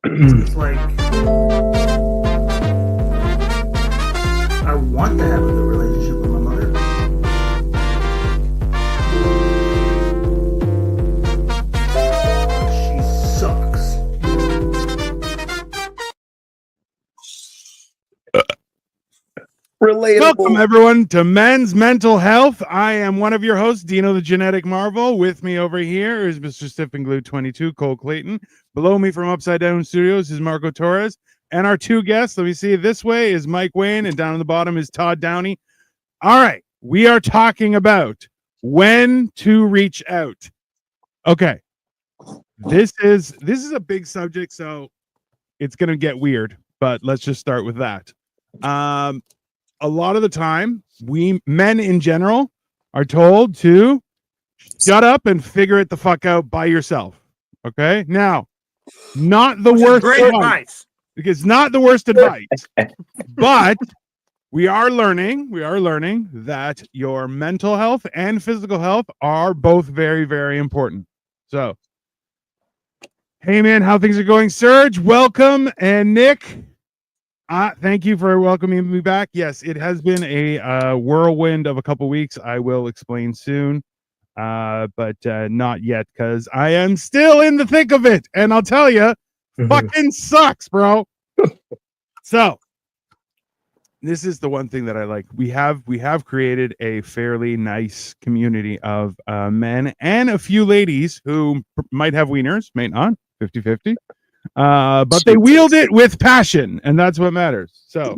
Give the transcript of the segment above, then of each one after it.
It's like I want to have a good relationship with my mother. She sucks. Relatable. Welcome, everyone, to Men's Mental Health. I am one of your hosts, Dino the Genetic Marvel. With me over here is Mr. Stiff and Glue 22, Cole Clayton. Below me from Upside Down Studios is Marco Torres. And our two guests, let me see, this way is Mike Wayne, and down on the bottom is Todd Downey. All right, we are talking about when to reach out. Okay, this is a big subject, so it's going to get weird, but let's just start with that. A lot of the time, we men in general are told to shut up and figure it the fuck out by yourself. Okay, now, not the worst Great advice. It's not the worst advice, but we are learning that your mental health and physical health are both very, very important. So, hey man, how things are going? Serge, welcome, and Nick. Thank you for welcoming me back. Yes, it has been a whirlwind of a couple weeks. I will explain soon, but not yet because I am still in the thick of it. And I'll tell you, fucking sucks, bro. So this is the one thing that I like. We have created a fairly nice community of men and a few ladies who might have wieners, may not, 50-50. But they wield it with passion, and that's what matters. So,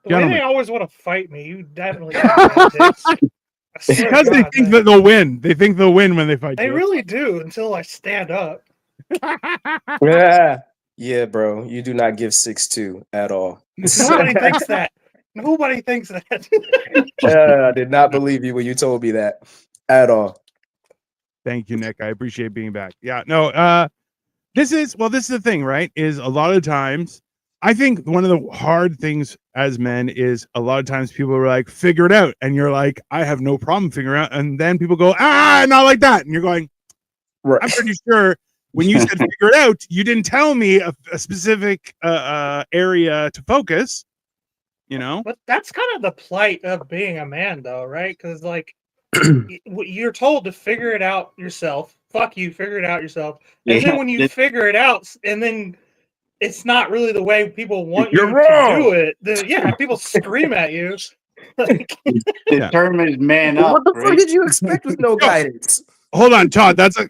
the way they always want to fight me, you definitely because they think that they'll win. They think they'll win when they fight. They really do until I stand up. Yeah, bro. You do not give 6'2" at all. Nobody thinks that. Nobody thinks that. I did not believe you when you told me that at all. Thank you, Nick. I appreciate being back. Yeah, no. This is the thing, right? Is a lot of times, I think one of the hard things as men is a lot of times people are like, figure it out. And you're like, I have no problem figuring out. And then people go, not like that. And you're going, right. I'm pretty sure when you said figure it out, you didn't tell me a specific area to focus, you know? But that's kind of the plight of being a man, though, right? Because, like, you're told to figure it out yourself. Fuck you, figure it out yourself. And then when you figure it out, and then it's not really the way people want you to do it, then people scream at you. Like, the term is man up. What the fuck did you expect with no guidance? Hold on, Todd. That's a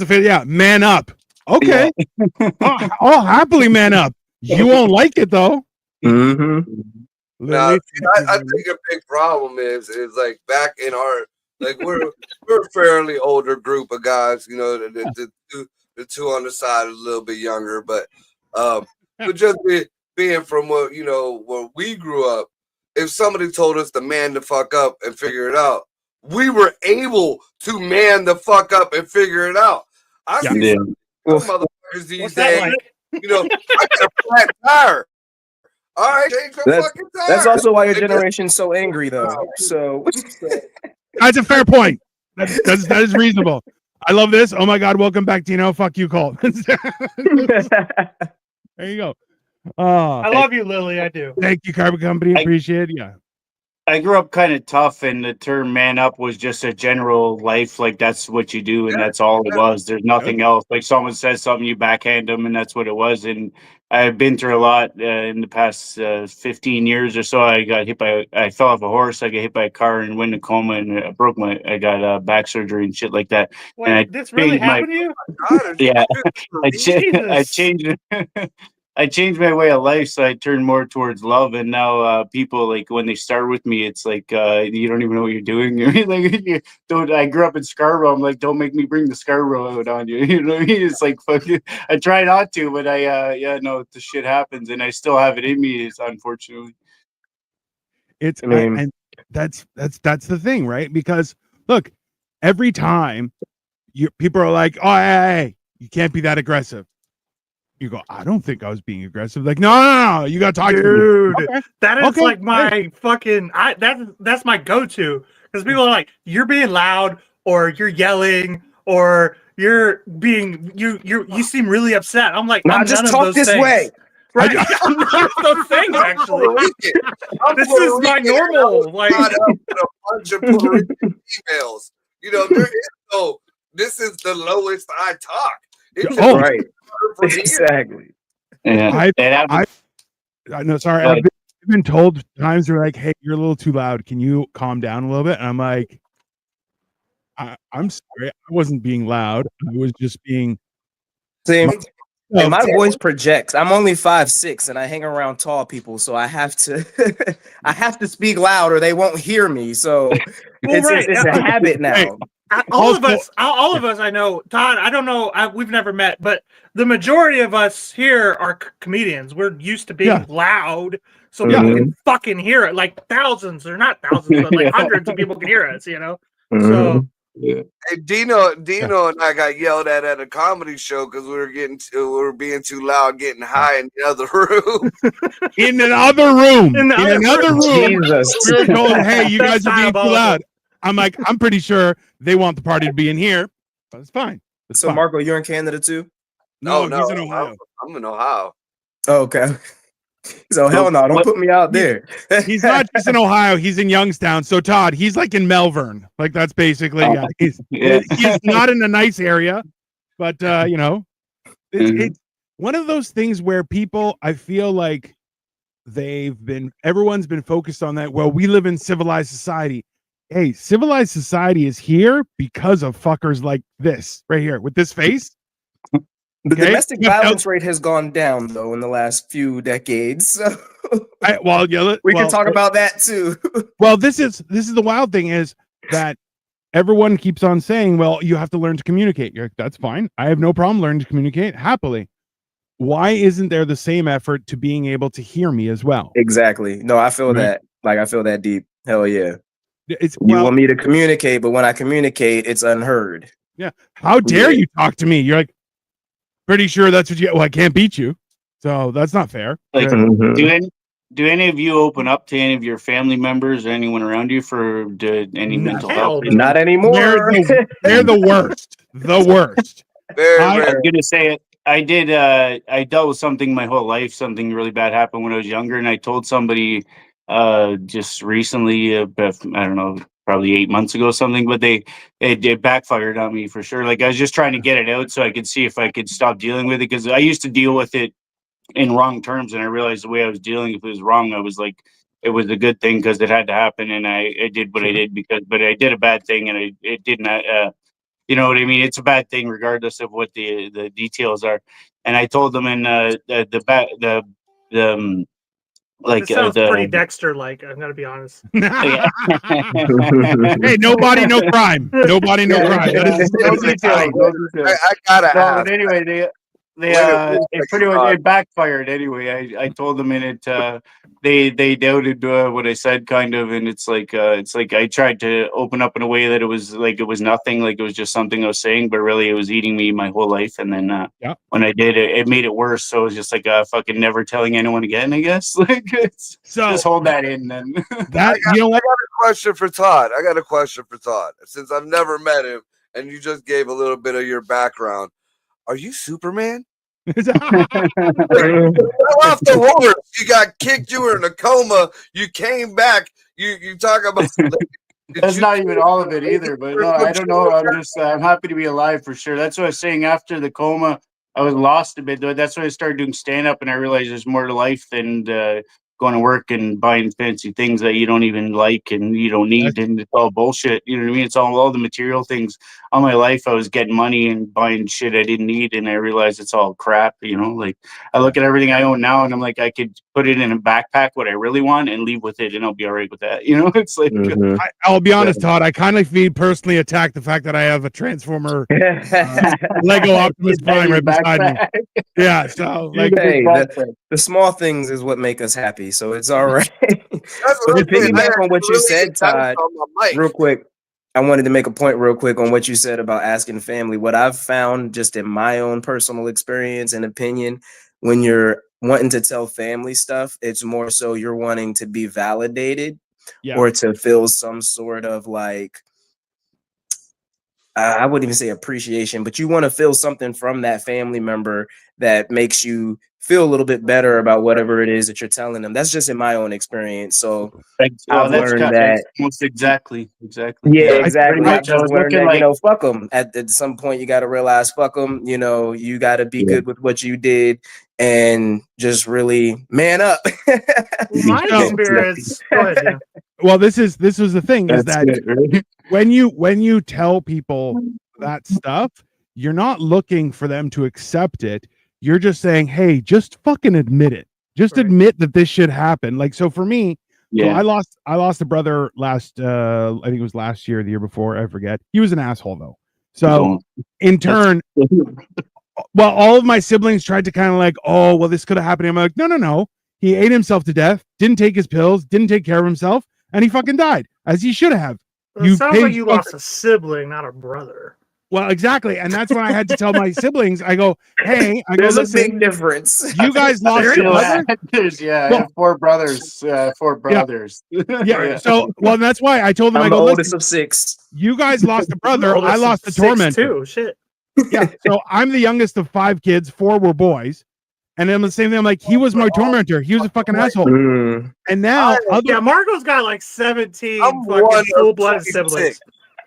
fair, man up. Okay. Yeah. I'll happily man up. You won't like it though. Mm-hmm. Now, I think a big problem is like back in our we're a fairly older group of guys, you know, the two on the side are a little bit younger, but just being from where we grew up, if somebody told us to man the fuck up and figure it out, we were able to man the fuck up and figure it out. I see some motherfuckers these days, I got a flat tire. All right, change your fucking tire. That's also why your generation's so angry, though. So that's a fair point. That is reasonable. I love this. Oh my God, welcome back, Dino. Fuck you, Colt. There you go. I love you, Lily. I do. Thank you, Carbon Company. Appreciate it. Yeah. I grew up kind of tough, and the term man up was just a general life. Like, that's what you do, and that's all it was. There's nothing else. Like, someone says something, you backhand them, and that's what it was. And I've been through a lot in the past 15 years or so. I fell off a horse. I got hit by a car and went in a coma, and I got back surgery and shit like that. Wait, and this really happened to you? Yeah. I changed my way of life, so I turned more towards love. And now people, like, when they start with me, it's like you don't even know what you're doing. I grew up in Scarborough. I'm like, don't make me bring the Scarborough out on you. You know what I mean? It's like, fuck you. I try not to, but the shit happens, and I still have it in me. It's unfortunately. And that's the thing, right? Because look, every time people are like, oh, hey, you can't be that aggressive. You go, I don't think I was being aggressive. Like, no, you got to talk to me. Okay. That is like my fucking, that's my go-to. Because people are like, you're being loud, or you're yelling, or you're being you seem really upset. I'm like, Nah, I'm just none of talk those this things. way. Right? I'm none of those things actually. This is my normal. Like, Got up with a bunch of Puerto Rican females. You know, there is no. This is the lowest I talk. It's Oh, Right. from here. Exactly. Yeah. I And I know. Sorry, Go I've been told times where like, "Hey, you're a little too loud. Can you calm down a little bit?" And I'm like, I'm sorry, I wasn't being loud. I was just being. See, Oh, my voice projects. I'm only 5'6" and I hang around tall people, so I have to I have to speak loud or they won't hear me. So it's a habit now. all of Also- us, I know, Todd. I don't know. We've never met, but the majority of us here are comedians. We're used to being Yeah. loud, so Yeah. people can fucking hear it. Like thousands, or not thousands, but like hundreds of people can hear us. You know. So Hey, Dino and I got yelled at a comedy show because we were being too loud, getting high in the other room. in another room. In In the other another room. Jesus. We were told, "Hey, you That's guys are being too diabolical. loud." I'm like, I'm pretty sure they want the party to be in here, but it's fine. It's So fine. Marco, you're in Canada too? No, no, he's in Ohio. I'm in Ohio. Oh, okay. So hell no, don't put me out there. He's not just in Ohio, he's in Youngstown. So Todd, he's like in Melbourne. Like that's basically he's not in a nice area, but you know, it's one of those things where people, I feel like everyone's been focused on that. Well, we live in civilized society. Hey, civilized society is here because of fuckers like this right here with this face. The Okay. domestic violence rate has gone down though in the last few decades. So we can talk about that too. Well, this is the wild thing is that everyone keeps on saying, well, you have to learn to communicate. You're like, that's fine. I have no problem learning to communicate happily. Why isn't there the same effort to being able to hear me as well? Exactly. No, I feel Right. that. Like I feel that deep. Hell yeah. It's You want me to communicate, but when I communicate, it's unheard. yeah. How dare you talk to me? You're like, pretty sure that's what you. Well, I can't beat you, so that's not fair. Like, Mhm. do any of you open up to any of your family members or anyone around you for any No. mental Hell health? no. Not anymore. They're the worst. The worst. Very, I- I very. was gonna say it. I did. I dealt with something my whole life. Something really bad happened when I was younger, and I told somebody just recently. I don't know, probably 8 months ago, something. But it backfired on me for sure. Like I was just trying to get it out so I could see if I could stop dealing with it because I used to deal with it in wrong terms, and I realized the way I was dealing, if it was wrong, I was like, it was a good thing because it had to happen, and I did what I did but I did a bad thing, and it did not. You know what I mean? It's a bad thing regardless of what the details are. And I told them in like this sounds the pretty Dexter-like. I'm gonna be honest. yeah. Hey, nobody, no crime. Nobody, no crime. That is No details, no details. I gotta No, ask. but anyway, they Wait a it pretty much it backfired anyway. I told them and it they doubted what I said kind of, and it's like I tried to open up in a way that it was like it was nothing, like it was just something I was saying, but really it was eating me my whole life. And then when I did it made it worse. So it was just like fucking never telling anyone again, I guess. Like it's So just hold that in then. that you know what? Question for Todd. I got a question for Todd. Since I've never met him, and you just gave a little bit of your background, are you Superman? Fell off the horse. You got kicked. You were in a coma. You came back. You talk about. That's not even all of it either, but no, I don't know. I'm happy to be alive for sure. That's what I was saying. After the coma, I was lost a bit. That's when I started doing stand up, and I realized there's more to life than going to work and buying fancy things that you don't even like and you don't need, and it's all bullshit. You know what I mean? It's all the material things. All my life, I was getting money and buying shit I didn't need, and I realized it's all crap. You know, like I look at everything I own now, and I'm like, I could put it in a backpack, what I really want, and leave with it, and I'll be all right with that. You know, it's like. I'll be honest, Todd. I kind of personally attack the fact that I have a Transformer Lego Optimus Prime right beside me. Yeah, so like, Hey, the small things is what make us happy, so it's all right. That's But what to I'm saying. piggyback I on what you really said, Todd, on my mic. real quick, I wanted to make a point real quick on what you said about asking family. What I've found just in my own personal experience and opinion, when you're wanting to tell family stuff, it's more so you're wanting to be validated Yeah. or to feel some sort of like, I wouldn't even say appreciation, but you want to feel something from that family member that makes you feel a little bit better about whatever it is that you're telling them. That's just in my own experience. So I've that's learned kind that. almost exactly. Yeah, I exactly. pretty I've much, just I was learned looking that, you like- know, fuck them. At some point, you got to realize, fuck them. You know, you got to be good with what you did and just really man up. My No. experience. Go ahead. Yeah. Well, this was the thing is That's that it, right? when you tell people that stuff, you're not looking for them to accept it. You're just saying, hey, just fucking admit it. Just Right. admit that this should happen. Like, so for me, so Yeah. I lost a brother last I think it was last year, the year before, I forget. He was an asshole though. So in turn, well, all of my siblings tried to kind of like, oh, well, this could have happened. I'm like, no. He ate himself to death, didn't take his pills, didn't take care of himself, and he fucking died, as he should have. It sounds like paid you fucking- lost a sibling, not a brother. Well, exactly. And that's when I had to tell my siblings, I go, hey, I go, There's a listen, big difference. you guys lost There your is. brother? I Well- have four brothers. Yeah. So, well, that's why I told them, I I'm the go, oldest listen, of 6. you guys lost a brother. Oldest I of lost a 6 tormentor. too. Shit. Yeah. So I'm the youngest of 5 kids. 4 were boys. And then the same thing. I'm like, he was my tormentor. He was a fucking asshole. Mm. And now, Yeah, Marco's got like 17 I'm fucking one of full-blooded 26. siblings.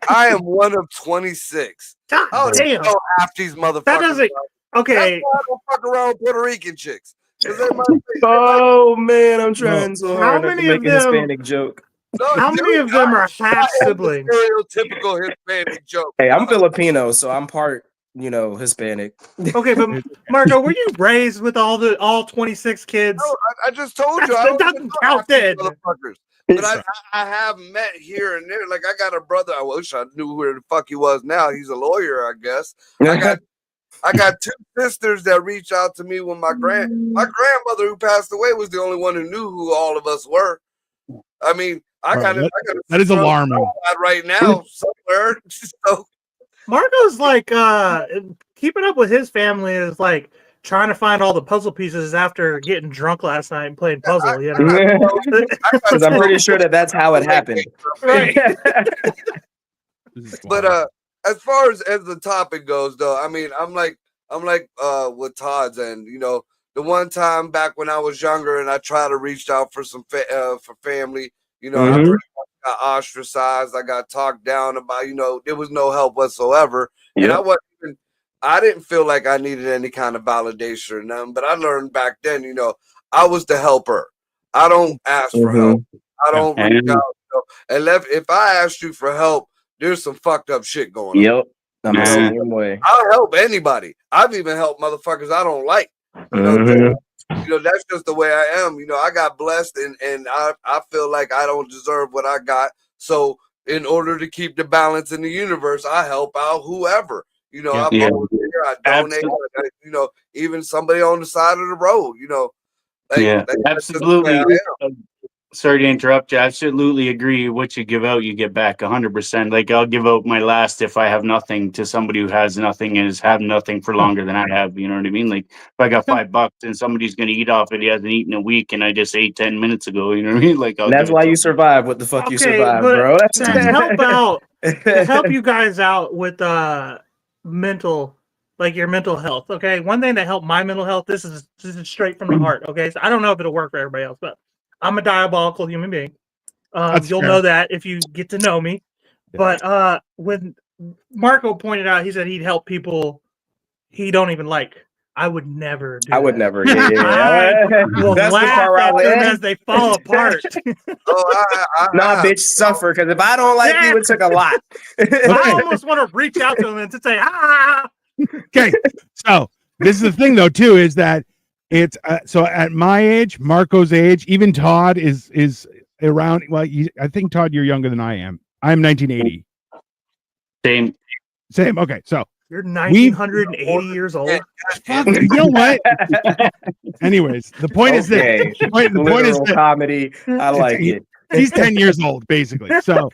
I am one of 26. God I don't damn. know half these motherfuckers. That doesn't. That's Okay. why I don't fuck around with Puerto Rican chicks. 'Cause they might say, Oh man, I'm trying so How hard not to many make of a them- Hispanic joke. no, How dude, many of them are half I am the siblings? stereotypical Hispanic joke. Hey, I'm Filipino, so I'm part, Hispanic. Okay, but Marco, were you raised with all 26 kids? No, I just told you. That I don't doesn't even know count half these then. motherfuckers. But I have met here and there. Like I got a brother. I wish I knew where the fuck he was now. He's a lawyer, I guess. I got 2 sisters that reached out to me when my grandmother who passed away was the only one who knew who all of us were. I mean, I Bro, got it. that is alarming. Right now, somewhere. So Marco's like keeping up with his family is like trying to find all the puzzle pieces after getting drunk last night and playing puzzle. You know, Because I'm pretty sure that's how it happened. right? This is But wild. as far as the topic goes, though, I mean, I'm like with Todd's, and the one time back when I was younger, and I tried to reach out for some for family, I Mhm. pretty much got ostracized. I got talked down about, there was no help whatsoever, and Yep. I didn't feel like I needed any kind of validation or nothing. But I learned back then, I was the helper. I don't ask for help. I don't reach out. And if I asked you for help, there's some fucked up shit going on. Yep. I'm the same way. I'll help anybody. I've even helped motherfuckers I don't like. Mhm. That's just the way I am. I got blessed and I feel like I don't deserve what I got. So in order to keep the balance in the universe, I help out whoever. I volunteer, I donate, even somebody on the side of the road, that's just the way I absolutely. am. Sorry to interrupt you. I absolutely agree. What you give out, you get back 100%. Like I'll give out my last if I have nothing to somebody who has nothing and has had nothing for longer than I have. You know what I mean? Like if I got $5 and somebody's going to eat off it, he hasn't eaten a week, and I just ate 10 minutes ago. You know what I mean? Like And that's why you survive what the fuck you survive, but bro. to help out, to help you guys out with mental, like your mental health. Okay, one thing that helped my mental health. This is straight from the heart. Okay, so I don't know if it'll work for everybody else, but I'm a diabolical human being. You'll fair. know that if you get to know me. But when Marco pointed out, he said he'd help people he don't even like. I would never do I would that. never. Yeah. Will That's the laugh part where I at was them like, as they fall apart. nah, bitch, suffer. Because if I don't like you, it took a lot. I almost want to reach out to them and to say, Okay, so this is the thing though too, is that it's so at my age, Marco's age, even Todd is around. Well, I think Todd, you're younger than I am. I'm 1980. Same. Okay, so You're 1980 years old. you know what? Anyways, the point is this. Okay. The point is Literal that comedy. I like it. he's 10 years old, basically. So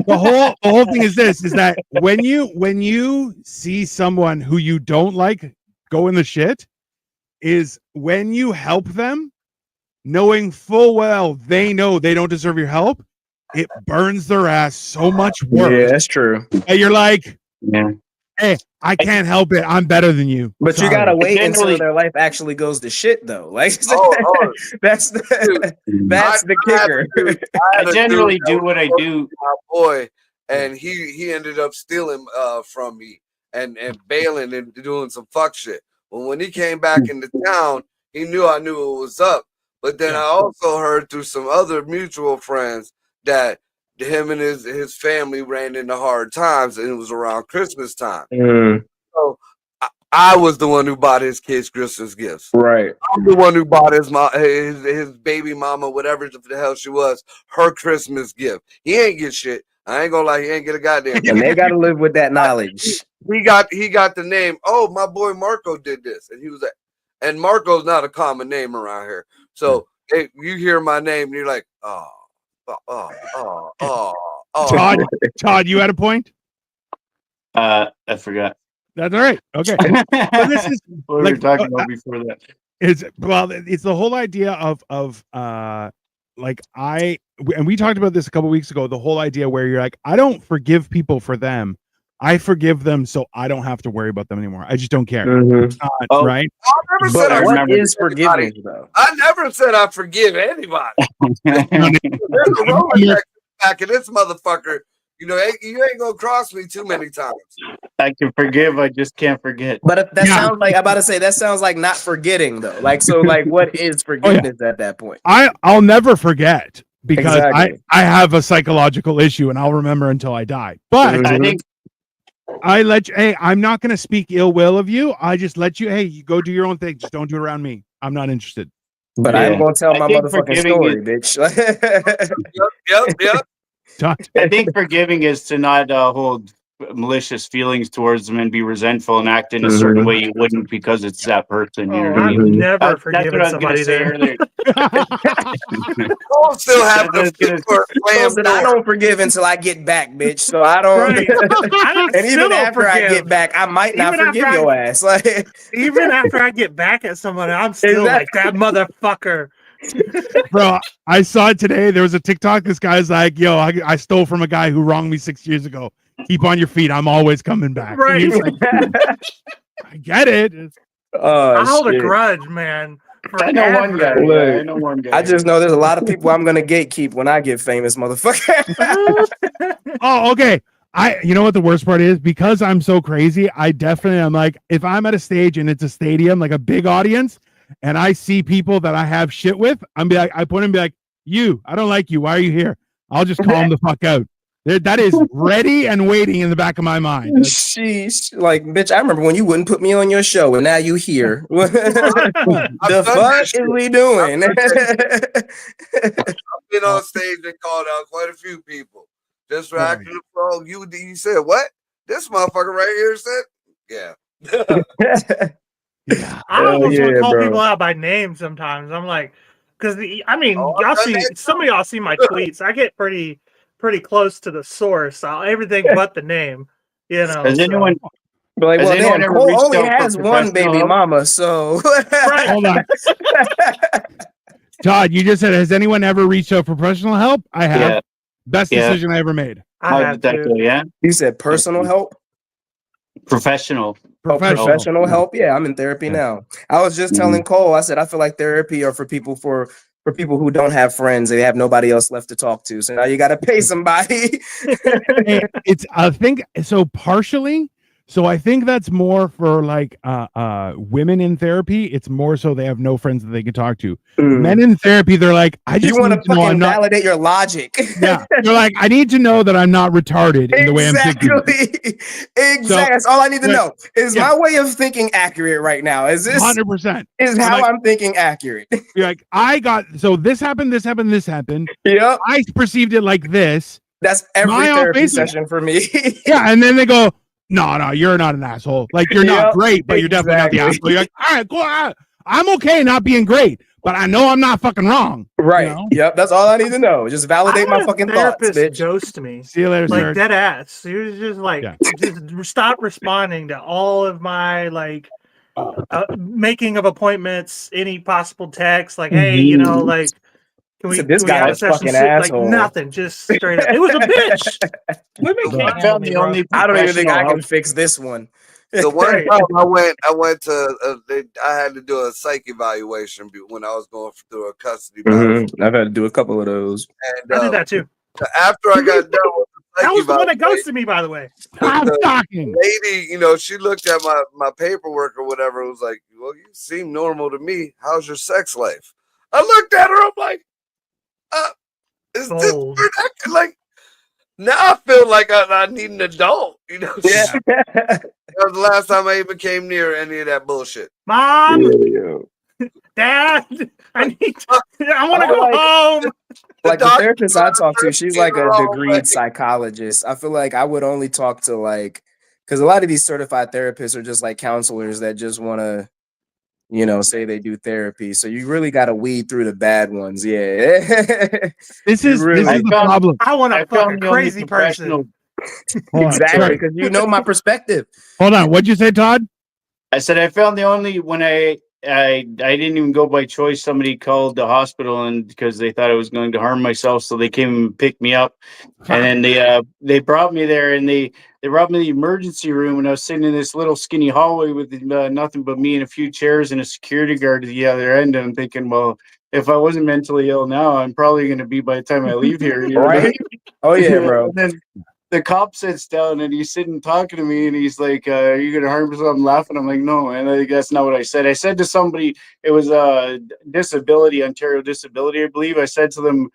the whole thing is this: is that when you see someone who you don't like go in the shit, is when you help them, knowing full well they know they don't deserve your help, it burns their ass so much worse. Yeah, that's true. And you're like, Yeah. Hey, I can't help it. I'm better than you. But you Sorry. gotta wait Generally- until their life actually goes to shit, though. Like Oh, that's the that's the I had kicker. a dude- I had I a generally dude that do was what I supposed to do. be my boy, and he ended up stealing from me and bailing and doing some fuck shit. Well, when he came back into town, he knew I knew what was up. But then I also heard through some other mutual friends that him and his family ran into hard times, and it was around Christmas time. Mm, So I was the one who bought his kids Christmas gifts. right. I'm the one who bought his baby mama, whatever the hell she was, her Christmas gift. He ain't get shit. I ain't gonna lie, he ain't get a goddamn And they gotta live with that knowledge. he got the name. Oh, my boy Marco did this, and he was like, and Marco's not a common name around here. So hey, you hear my name, and you're like, Todd, you had a point? I forgot. That's all right. Okay. So this is What we like, were talking about before that. it's the whole idea of like and we talked about this a couple weeks ago, the whole idea where you're like, I don't forgive people for them. I forgive them so I don't have to worry about them anymore. I just don't care. Mhm. It's not, Oh. right? I never said But I what remember is forgiveness, though? I never said I forgive anybody. There's a Rolodex back in this motherfucker. You know, you ain't gonna cross me too many times. I can forgive, I just can't forget. But if that Yeah. sounds like I'm about to say that sounds like not forgetting though. Like so, like what is forgiveness at that point? I'll never forget because Exactly. I have a psychological issue and I'll remember until I die. But Mhm. I think I let you, hey, I'm not going to speak ill will of you. I just let you, hey, you go do your own thing. Just don't do it around me. I'm not interested. But I'm Yeah. gonna tell I my think motherfucking forgiving story, bitch. Yep. Todd, I think forgiving is to not hold malicious feelings towards them and be resentful and act in a certain Mhm. way you wouldn't because it's that person. You know Oh, what I I've mean? Mhm. never That's what forgiven I was gonna somebody say there. earlier. Don't still have That's what I was the gonna flipper slam Listen, I door. don't forgive until I get back, bitch. So I don't. Right. I And still even don't after I forgive. get back, I might not Even forgive after your ass. Like Even after I get back at somebody, I'm still like that motherfucker. bro, I saw it today. There was a TikTok. This guy's like, yo, I stole from a guy who wronged me 6 years ago. Keep on your feet. I'm always coming back. And Right. he's like, I get it. oh, I hold a shit. grudge, man. I know one guy. forever. Look, I know one guy. I just know there's a lot of people I'm gonna gatekeep when I get famous, motherfucker. Oh, okay. You know what the worst part is? Because I'm so crazy, I definitely am like, if I'm at a stage and it's a stadium, like a big audience, and I see people that I have shit with, I point and be like, I don't like you. Why are you here? I'll just call them the fuck out. That is ready and waiting in the back of my mind. Sheesh. Like, bitch, I remember when you wouldn't put me on your show and now you here. The done fuck that is shit. we doing? Been on stage and called out quite a few people just for acting the pro. You said what? This motherfucker right here said, yeah. I almost want yeah, to call bro. people out by name sometimes. I'm like, because I mean, Oh, y'all I've done see, that some of y'all see my tweets. I get pretty close to the source. Everything but the name. You know. Has so- anyone But like, Has well, anyone damn, ever Cole reached only out for has one professional baby help? mama, so Right. Hold on. Todd, you just said, has anyone ever reached out for professional help? I have. Yeah. Best Yeah. decision I ever made. I How have did that to. go? Yeah. You said personal help? Professional. Oh, professional help? Yeah, I'm in therapy Yeah. now. I was just telling Cole, I said I feel like therapy are for people who don't have friends, they have nobody else left to talk to. So now you gotta pay somebody. It's I think so partially. So I think that's more for like women in therapy. It's more so they have no friends that they can talk to. Men in therapy, they're like, I just You want to need to know I'm fucking not. validate your logic. Yeah, they're like, I need to know that I'm not retarded in the way I'm thinking. Exactly. That's all I need to Right. know. Is Yeah. my way of thinking accurate right now? Is this 100%. is how like- I'm thinking accurate? You're like, so this happened, this happened, this happened. Yep. I perceived it like this. That's every My therapy offense- session for me. Yeah, and then they go, no, you're not an asshole. Like you're not Yep, great, but you're definitely not the exactly. asshole. You're like, all right, cool. I'm okay not being great, but I know I'm not fucking wrong. Right. You know? Yep. That's all I need to know. Just validate I my had a fucking thoughts, therapist bitch. ghost me. See you later, Like sir. dead ass. He was just like, Yeah. just stop responding to all of my like making of appointments, any possible text. Like, hey, you know, like This guy have a a session fucking sit, like asshole. nothing, just straight up. It was a bitch. Women Bro, can't I handle found me, the bro. only I don't even think I professional can fix this one. The one Right. time I went to, I had to do a psych evaluation when I was going through a custody battle. I've had to do a couple of those. And I did that too. after I got done with the psych That was the one that evaluation, ghosted me, by the way. I'm the talking. lady, she looked at my paperwork or whatever. And was like, "Well, you seem normal to me. How's your sex life?" I looked at her. I'm like, "Is this Bold. like?" Now I feel like I need an adult. Yeah. That was the last time I even came near any of that bullshit. Mom, Yeah. Dad, I want to Oh, go like- home. Like the doctor therapist I talk to, she's like a wrong degreed way. psychologist. I feel like I would only talk to because a lot of these certified therapists are just like counselors that just want to, say they do therapy. So you really got to weed through the bad ones. Yeah. This is Really- the problem. I want I to fuck a found the only crazy professional. person. Hold on, Exactly. sorry. Because you know my perspective. Hold on. What'd you say, Todd? I said I found the only when I didn't even go by choice. Somebody called the hospital and because they thought I was going to harm myself, so they came and picked me up, and then they brought me there and they brought me to the emergency room, and I was sitting in this little skinny hallway with nothing but me and a few chairs and a security guard at the other end, and I'm thinking, well, if I wasn't mentally ill now, I'm probably going to be by the time I leave here. Right? Oh, yeah, bro. And then the cop sits down and he's sitting talking to me and he's like, are you going to harm yourself? I'm laughing. I'm like, no, man, I think that's not what I said. I said to somebody, it was a disability, Ontario disability, I believe. I said to them,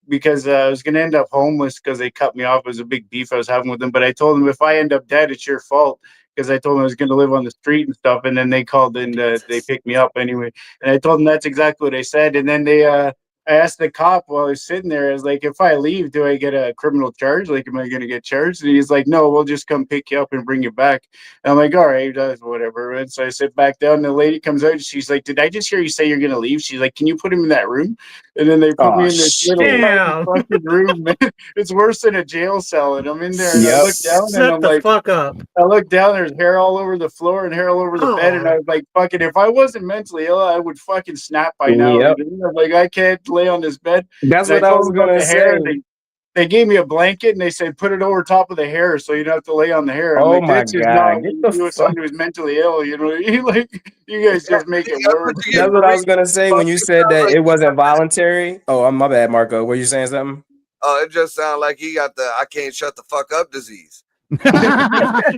because I was going to end up homeless because they cut me off. It was a big beef I was having with them. But I told them, if I end up dead, it's your fault. Because I told them I was going to live on the street and stuff. And then they called and they picked me up anyway. And I told them that's exactly what I said. And then I asked the cop while I was sitting there, I was like, if I leave, do I get a criminal charge? Like, am I going to get charged? And he's like, no, we'll just come pick you up and bring you back. And I'm like, all right, whatever. And so I sit back down and the lady comes out and she's like, did I just hear you say you're going to leave? She's like, can you put him in that room? And then they put me in this little damn. fucking room, man. It's worse than a jail cell. And I'm in there and I Yep. look down and Shut I'm the like, fuck up. I look down, there's hair all over the floor and hair all over the bed. And I was like, fucking, if I wasn't mentally ill, I would fucking snap by now. Yep. I'm like, I can't lay on this bed. That's And what I told was them about going to the hair, say. and they gave me a blanket and they said, put it over top of the hair so you don't have to lay on the hair. I'm Oh like, my this is God, not get what the you do with fuck- someone who's mentally ill, like, you guys just make it worse. That's what I was going to say when you said that it wasn't voluntary. Oh, my bad, Marco. Were you saying something? Oh, it just sounded like he got the I can't shut the fuck up disease.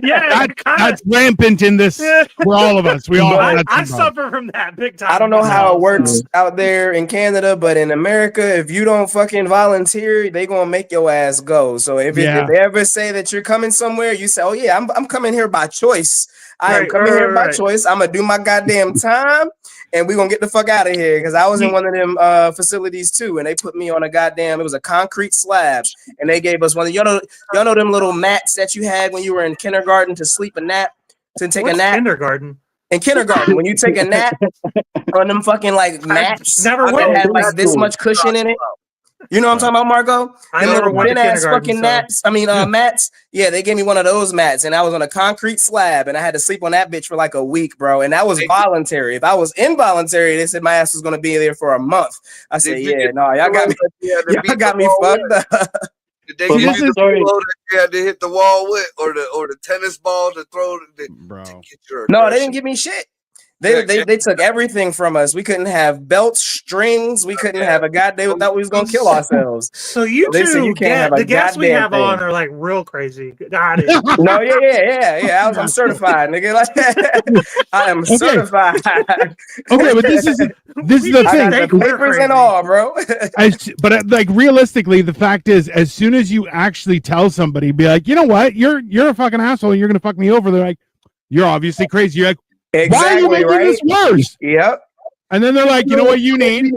Yeah, That's rampant in this for all of us. We all have that I syndrome. suffer from that big time. I don't know how it myself, works so. out there in Canada, but in America, if you don't fucking volunteer, they gonna make your ass go. So if Yeah. they ever say that you're coming somewhere, you say, "Oh yeah, I'm coming here by choice. I am Right, coming here by right. choice. I'm gonna do my goddamn time, and we gonna get the fuck out of here." Because I was in one of them facilities too, and they put me on a goddamn. It was a concrete slab, and they gave us one. Y'all know them little mats that you had when you were in kindergarten to sleep a nap, to take What's a nap. kindergarten? In kindergarten, when you take a nap on them fucking like mats never that went had to like this much cushion in it. You know what I'm talking about, Marco? I Them never little went to thin ass kindergarten, fucking so- naps. I mean, mats. Yeah, they gave me one of those mats, and I was on a concrete slab, and I had to sleep on that bitch for like a week, bro. And that was voluntary. If I was involuntary, they said my ass was gonna be there for a month. I said, Did you yeah, get no, y'all got me. Y'all got me fucked up. Did they But give this you the is- sorry. pillow that you had to hit the wall with, or the tennis ball to throw to Bro. get your No, they aggression? didn't give me shit. They took everything from us. We couldn't have belts, strings. We couldn't have a goddamn. They thought we was gonna kill ourselves. So you They said two you can't have a the guests we goddamn have on thing. are like real crazy. Got it. No, yeah. I'm certified, nigga. Like, I am certified. Okay, but this is the I thing. got the papers and all, bro. But like realistically, the fact is, as soon as you actually tell somebody, be like, you know what, you're a fucking asshole, and you're gonna fuck me over. They're like, you're obviously crazy. You're like, why are you Exactly making right. this worse? Yep. And then they're like, you know what you need?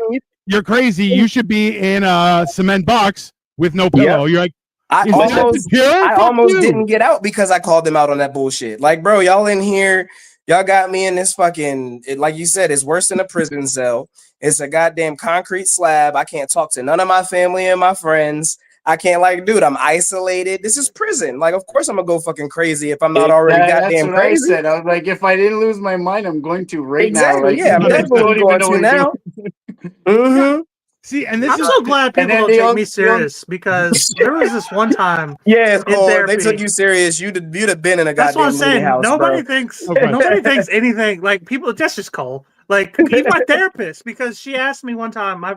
You're crazy. You should be in a cement box with no pillow. You're like, I is that almost the cure? I Fuck almost you. didn't get out because I called them out on that bullshit. Like, bro, y'all in here, y'all got me in this fucking, like you said, it's worse than a prison cell. It's a goddamn concrete slab. I can't talk to none of my family and my friends. I can't, like, dude, I'm isolated. This is prison. Like, of course I'm gonna go fucking crazy if I'm not already That's goddamn what I crazy. said. I was like, if I didn't lose my mind, I'm going to right now. Exactly. Like, Yeah, I'm you guys definitely don't even going know to what now. you're Mm-hmm. See, and this I'm is so glad people And then don't the take young- me serious because there was this one time. Yeah, In Cole, they therapy. took you serious. You'd have been in a That's what I'm goddamn saying. meeting house, Nobody bro. thinks Okay. nobody thinks anything like people. That's just Cole. Like even my therapist, because she asked me one time. I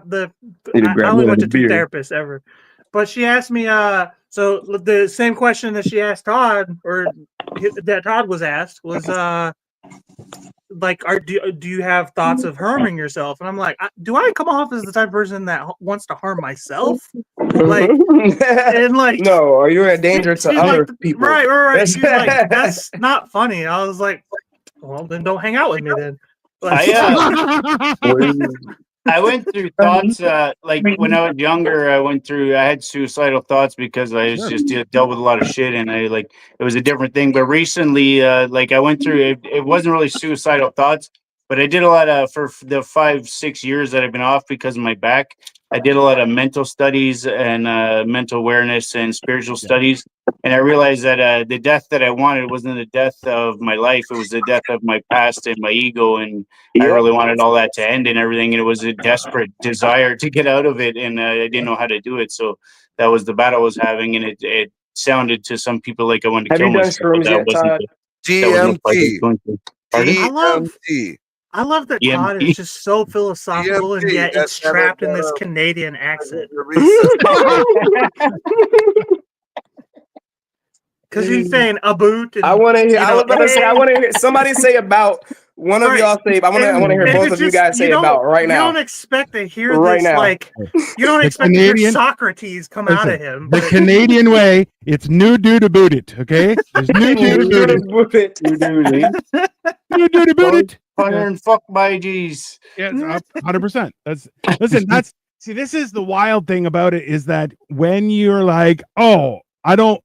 only went to 2 therapists ever, but she asked me. So the same question that she asked Todd, or that Todd was asked, was like, do you have thoughts of harming yourself? And I'm like, do I come off as the type of person that wants to harm myself? Like, and like, no, are you a danger to she's other like, people? Right. That's- She's like, that's not funny. I was like, well, then don't hang out with me then. Like, I went through thoughts like when I was younger. I had suicidal thoughts because I was just dealt with a lot of shit, and it was a different thing. But recently, like I went through it wasn't really suicidal thoughts, but I did a lot of for the 5-6 years that I've been off because of my back. I did a lot of mental studies and mental awareness and spiritual studies. And I realized that the death that I wanted wasn't the death of my life. It was the death of my past and my ego. And I really wanted all that to end and everything. And it was a desperate desire to get out of it. And I didn't know how to do it. So that was the battle I was having. And it sounded to some people like I wanted to Have kill you done myself. shrooms That yet, wasn't Todd? that wasn't the part I was DMT. going through. Pardon? DMT. I love that EMT. Todd is just so philosophical, and EMT, yet that's it's trapped in this never- Canadian accent. Because he's saying a boot. And, I want to hear. you I know, was about to say. I want to hear somebody say about one of Right. y'all say. I want to hear and both it's of you just- guys say don't- about right You now. don't expect to hear Right this, now. like, you don't The expect to hear Canadian- Socrates come out of Listen, him. the but- Canadian way, it's new do to boot it. Okay, there's new do to boot it. You do, eh? New do to boot it. Fire and fuck my G's. Yeah, 100%. See, this is the wild thing about it is that when you're like, oh, I don't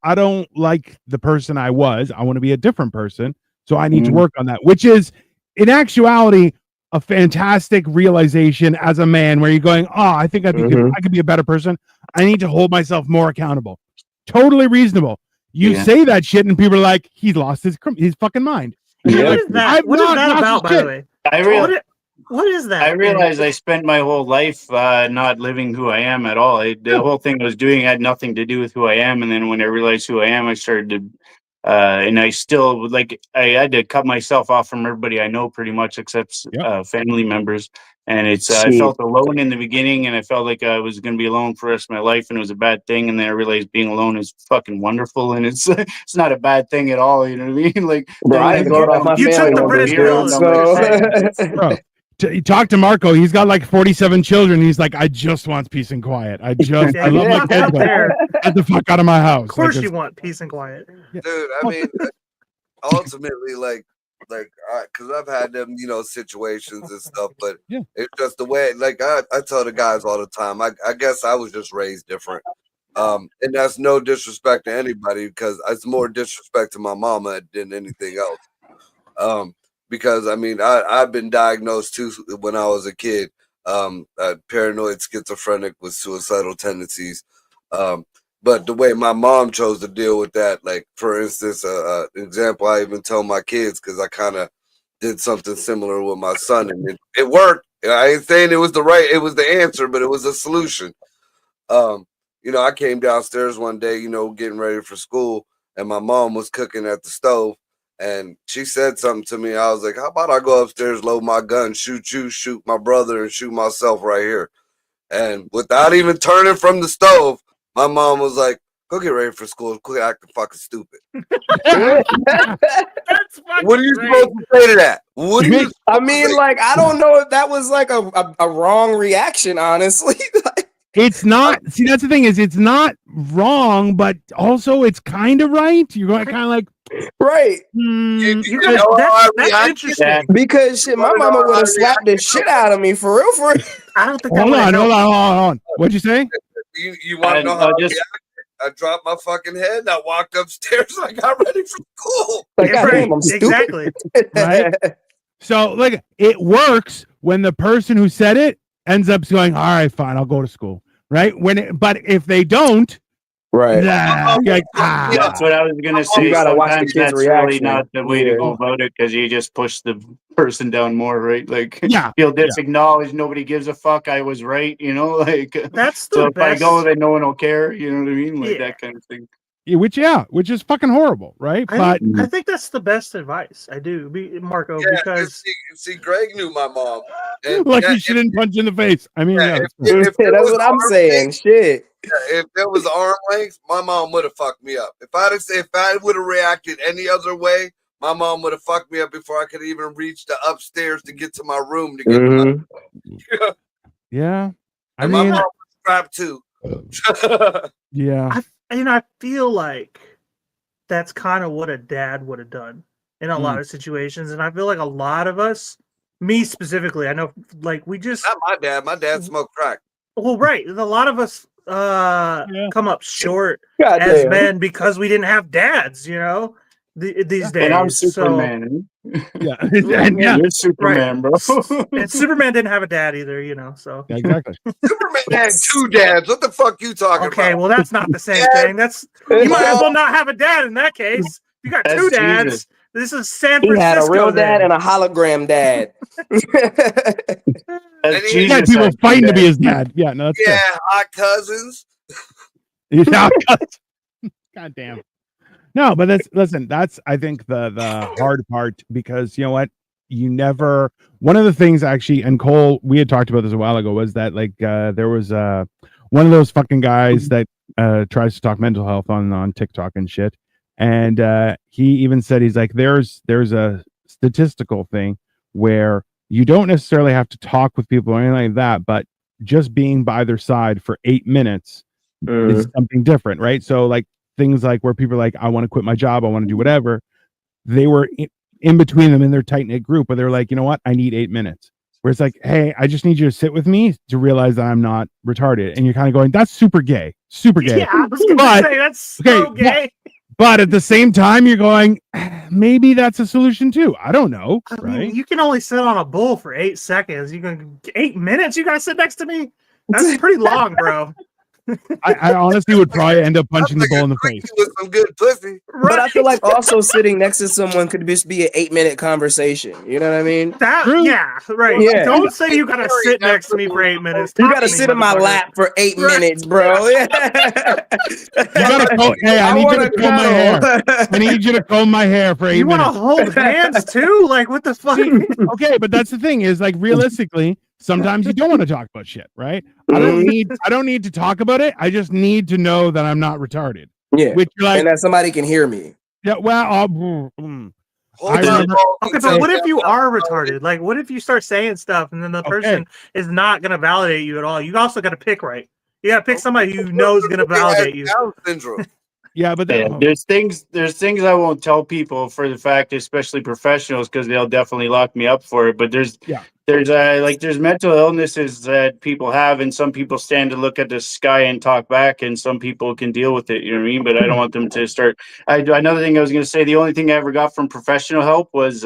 like the person I was. I want to be a different person. So I need to work on that, which is in actuality a fantastic realization as a man where you're going, oh, I think I could be a better person. I need to hold myself more accountable. Totally reasonable. You say that shit and people are like, he's lost his fucking mind. Yeah. What is that? I've What is not that lost about, by shit. the way? What is that? I realized I spent my whole life not living who I am at all. The whole thing I was doing had nothing to do with who I am. And then when I realized who I am, I started to, and I still I had to cut myself off from everybody I know pretty much except family members. And it's I felt alone in the beginning, and I felt like I was going to be alone for the rest of my life, and it was a bad thing. And then I realized being alone is fucking wonderful, and it's not a bad thing at all. You know what I mean? Like, Bro, I ain't going off my You took family the members, British pill, dude. is what So Bro, you talk to Marco. He's got like 47 children. He's like, I just want peace and quiet. I love my fuck kids, out but there. get the fuck out of my house. Of course, Like, you want peace and quiet. Dude, I mean, ultimately, because I've had them, situations and stuff, but it's just the way, I tell the guys all the time, I guess I was just raised different. And that's no disrespect to anybody, because it's more disrespect to my mama than anything else. Because I mean, I've been diagnosed too when I was a kid, paranoid schizophrenic with suicidal tendencies. But the way my mom chose to deal with that, like for instance, an example I even tell my kids, because I kind of did something similar with my son, and it worked. I ain't saying it was the answer, but it was a solution. I came downstairs one day, getting ready for school, and my mom was cooking at the stove, and she said something to me. I was like, how about I go upstairs, load my gun, shoot you, shoot my brother, and shoot myself right here. And without even turning from the stove, my mom was like, go get ready for school. Quit acting fucking stupid. That's fucking What are you great. supposed to say to that? What are you I mean, I don't know if that was like a wrong reaction, honestly. it's not. See, that's the thing is, it's not wrong, but also it's kind of right. You're going kind of like, Right. You That's know how I that's react? interesting. Because shit, my mama would have slapped the shit out of me for real, for real. I don't think that hold would on. help. What'd you say? You want to know how I just reacted? I dropped my fucking head and I walked upstairs and I got ready for school. Like, Yeah, goddamn, I'm exactly. stupid. Right? So, like, it works when the person who said it ends up going, all right, fine, I'll go to school. Right? But if they don't, Right. nah, you're like, ah. That's what I was gonna say. You gotta watch the Sometimes kid's that's really reaction. not the way to Yeah. go about it, because you just push the person down more, right? Like, Yeah, he'll disacknowledge, nobody gives a fuck, I was right, you know, like, That's the so if I best. go, then no one will care, you know what I mean? Like Yeah. that kind of thing. which is fucking horrible, right? I But think that's the best advice. I do, Marco, Yeah, because see, Greg knew my mom. And like yeah, you shouldn't punch in the face. I mean, yeah, yeah, if it That's was what I'm arm saying. length, Shit. if there was arm length, my mom would have fucked me up. If I would have reacted any other way, my mom would have fucked me up before I could even reach the upstairs to get to my room to get to my. Mhm. yeah. I And my mean, mom was strapped too. yeah. I feel like that's kind of what a dad would have done in a lot of situations, and I feel like a lot of us, me specifically, I know, like we just Not my dad. My dad smoked crack. well, right, a lot of us come up short God as damn. men because we didn't have dads, these days. And I'm So, Superman. Yeah. And yeah. You're Superman, bro. and Superman didn't have a dad either, so. Yeah, exactly. Superman had 2 dads. What the fuck you talking Okay, about? well, that's not the same Yeah. thing. That's you might as well not have a dad in that case. You got That's 2 dads. Jesus. This is San He Francisco. had a real dad then. and a hologram dad. That's And he- He had Jesus. people actually, fighting to man. be his dad. Yeah, no, that's Yeah, hot cousins. true. Yeah. God damn. No, but that's I think the hard part, because you know what? You never, one of the things actually, and Cole, we had talked about this a while ago, was that like there was one of those fucking guys that tries to talk mental health on TikTok and shit. And he even said, he's like, there's a statistical thing where you don't necessarily have to talk with people or anything like that, but just being by their side for 8 minutes is something different, right? So like things like where people are like, I want to quit my job, I want to do whatever. They were in between them in their tight knit group, but they're like, you know what? I need 8 minutes. Where it's like, hey, I just need you to sit with me to realize that I'm not retarded. And you're kind of going, that's super gay, super gay. Yeah, I was gonna But- say that's so okay, gay. But at the same time, you're going, maybe that's a solution too. I don't know, I mean, right? you can only sit on a bull for 8 seconds. You can 8 minutes. You gotta sit next to me. That's pretty long, bro. I honestly would probably end up punching the bull in the face. With some good pussy. But I feel like also sitting next to someone could just be an 8-minute conversation. You know what I mean? that. True. Yeah, right. Yeah. Don't say you gotta sit next to me for 8 minutes. You Talk gotta to me, sit in my motherfucker. lap for 8 Right. minutes, bro. Yeah. You gotta comb, hey, I need you wanna to comb my hair. cuddle. I need you to comb my hair for 8 You want to minutes. hold hands too? Like what the fuck? Okay, but that's the thing is like realistically, sometimes you don't want to talk about shit, right? I don't need to talk about it. I just need to know that I'm not retarded. Yeah. Which you're like, And that somebody can hear me. yeah, well, Hold I on, remember- Paul. Okay, but what if you are retarded? Like, what if you start saying stuff and then the Okay. person is not going to validate you at all? You also got to pick right. You got to pick somebody who knows is going to validate you. Down syndrome. yeah, but Yeah, that, there's things I won't tell people for the fact, especially professionals, because they'll definitely lock me up for it. But there's mental illnesses that people have, and some people stand to look at the sky and talk back, and some people can deal with it. You know what I mean? But I don't want them to start. Another thing I was going to say, the only thing I ever got from professional help was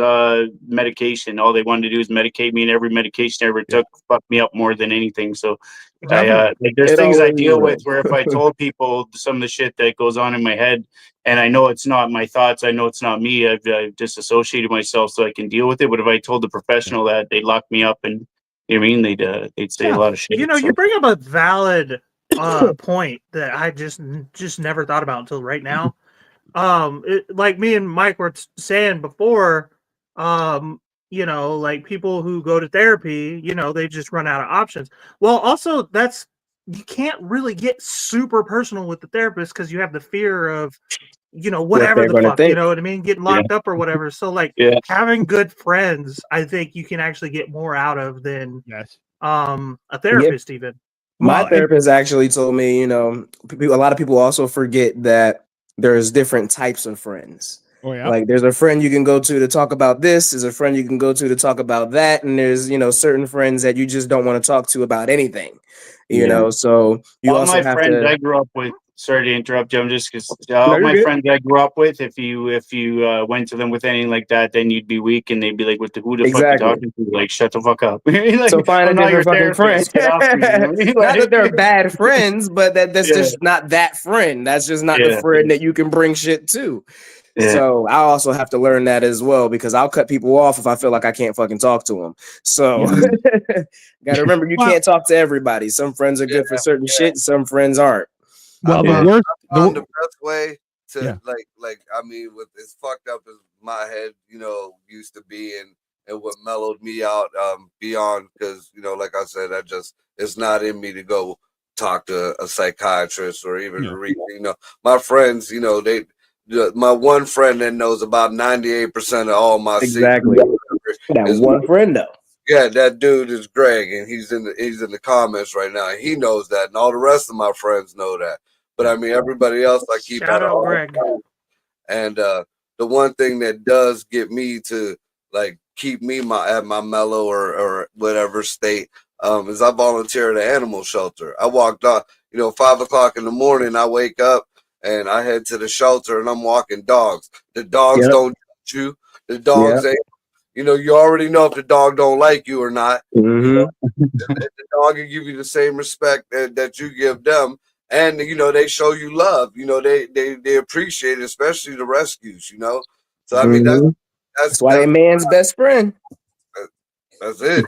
medication. All they wanted to do is medicate me, and every medication I ever took fucked me up more than anything. So. There's It things I always deal will. with where if I told people some of the shit that goes on in my head, and I know it's not my thoughts, I know it's not me, I've disassociated myself so I can deal with it. But if I told the professional that, they'd lock me up, and you know what I mean, they'd say a lot of shit. You know, so. you bring up a valid point that I just never thought about until right now. Like me and Mike were saying before, like people who go to therapy, they just run out of options. Well, also you can't really get super personal with the therapist because you have the fear of, whatever they're the gonna fuck, think. you know what I mean? Getting locked up or whatever. So like having good friends, I think you can actually get more out of than yes. a therapist even. My Well, therapist actually told me, a lot of people also forget that there's different types of friends. Oh yeah. Like there's a friend you can go to talk about this, there's a friend you can go to talk about that, and there's certain friends that you just don't want to talk to about anything. So you all also my have friends to. I grew up with. Sorry to interrupt you. I'm just because No, all you're my good. friends I grew up with. If you went to them with anything like that, then you'd be weak, and they'd be like, who the fuck you Exactly. talking to? Like, shut the fuck up. Like, So find a I'm not your different fucking friend. therapist. Get off me, you know what I mean? Not that they're bad friends, but that's Yeah. just not that friend. That's just not the Yeah. friend that you can bring shit to. Yeah. So I also have to learn that as well, because I'll cut people off if I feel like I can't fucking talk to them. So gotta remember, you Well- can't talk to everybody. Some friends are good for certain shit, some friends aren't. Well, I the worst. found the best way to Yeah. like I mean, with as fucked up as my head, used to be, and what mellowed me out beyond, because like I said, it's not in me to go talk to a psychiatrist or even read. My friends, my one friend that knows about 98% of all my Exactly. That is one friend though. Yeah, that dude is Greg, and he's in the comments right now. He knows that, and all the rest of my friends know that. But I mean, everybody else I keep Shout at out Greg. And the one thing that does get me to like keep me at my mellow or whatever state is I volunteer at an animal shelter. I walked on, 5 o'clock in the morning. I wake up and I head to the shelter, and I'm walking dogs. The dogs don't judge you. The dogs ain't. You already know if the dog don't like you or not. Mm-hmm. The dog will give you the same respect that you give them, and they show you love. They appreciate it, especially the rescues. So I mean that's why they're man's best friend. That's it.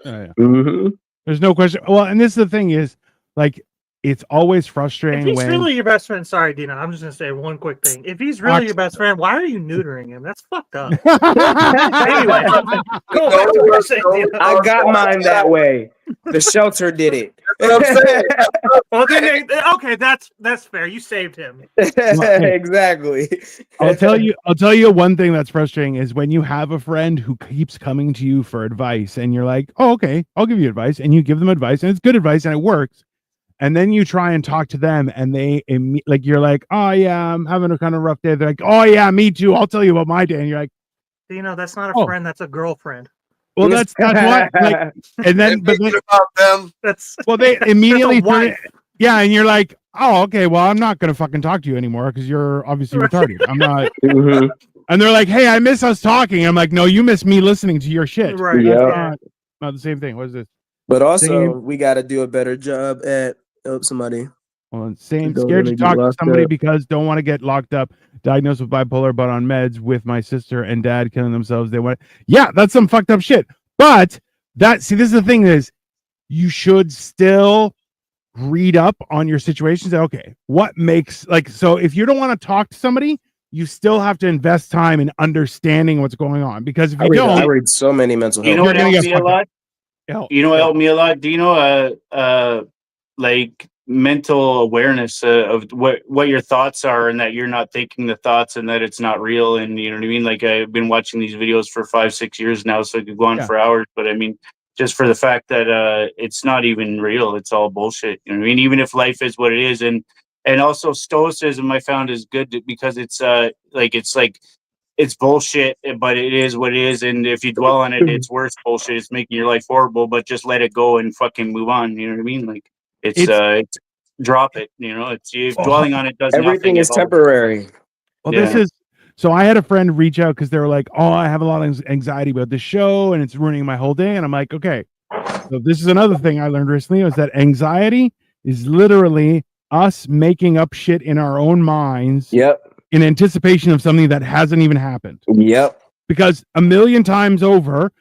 Mm-hmm. There's no question. Well, and this is the thing is, like, it's always If frustrating he's when really your best friend, sorry, Dina, I'm just gonna say one quick thing. If he's really your best friend, why are you neutering him? That's fucked up. Anyway, go back to what you're saying, Dina. I got mine that way. The shelter did it. That's what I'm saying. Well, then, okay, that's fair. You saved him. Exactly. I'll tell you one thing that's frustrating is when you have a friend who keeps coming to you for advice, and you're like, oh, okay, I'll give you advice, and you give them advice, and it's good advice, and it works. And then you try and talk to them, and you're like, oh yeah, I'm having a kind of rough day. They're like, oh yeah, me too. I'll tell you about my day. And you're like, That's not a friend. That's a girlfriend. well, that's what. Like, and then, but then, about them. That's well, they immediately That's a turn it, wife. yeah, and you're like, oh, okay, well, I'm not gonna fucking talk to you anymore because you're obviously retarded. I'm not. Mhm. And they're like, hey, I miss us talking. I'm like, no, you miss me listening to your shit. Right. Yeah. That's not the same thing. What is this? But also, Same. we got to do a better job at somebody. Well, same. Don't Scared really to get talk to locked somebody up. because don't want to get locked up. Diagnosed with bipolar, but on meds with my sister and dad killing themselves. They want. Yeah, that's some fucked up shit. But this is the thing is, you should still read up on your situations. Okay, what makes so if you don't want to talk to somebody, you still have to invest time in understanding what's going on, because if you I don't, read so many mental You health. know what You're gonna helped get me a fucked lot? You know what yeah. helped me a lot? Do you know like mental awareness of what your thoughts are, and that you're not thinking the thoughts, and that it's not real, and you know what I mean? Like, I've been watching these videos for 5-6 years now, so I could go on Yeah. for hours, but I mean, just for the fact that it's not even real, it's all bullshit. You know what I mean? Even if life is what it is, and also stoicism I found is good because it's it's bullshit, but it is what it is. And if you dwell on it, it's worse bullshit. It's making your life horrible, but just let it go and fucking move on. You know what I mean? Like, it's drop it. It's you dwelling on it does Everything nothing is at all. temporary. Well, Yeah. this is so I had a friend reach out because they were like, oh, I have a lot of anxiety about this show and it's ruining my whole day. And I'm like, okay. So this is another thing I learned recently, is that anxiety is literally us making up shit in our own minds Yep. in anticipation of something that hasn't even happened. Yep. Because a million times over,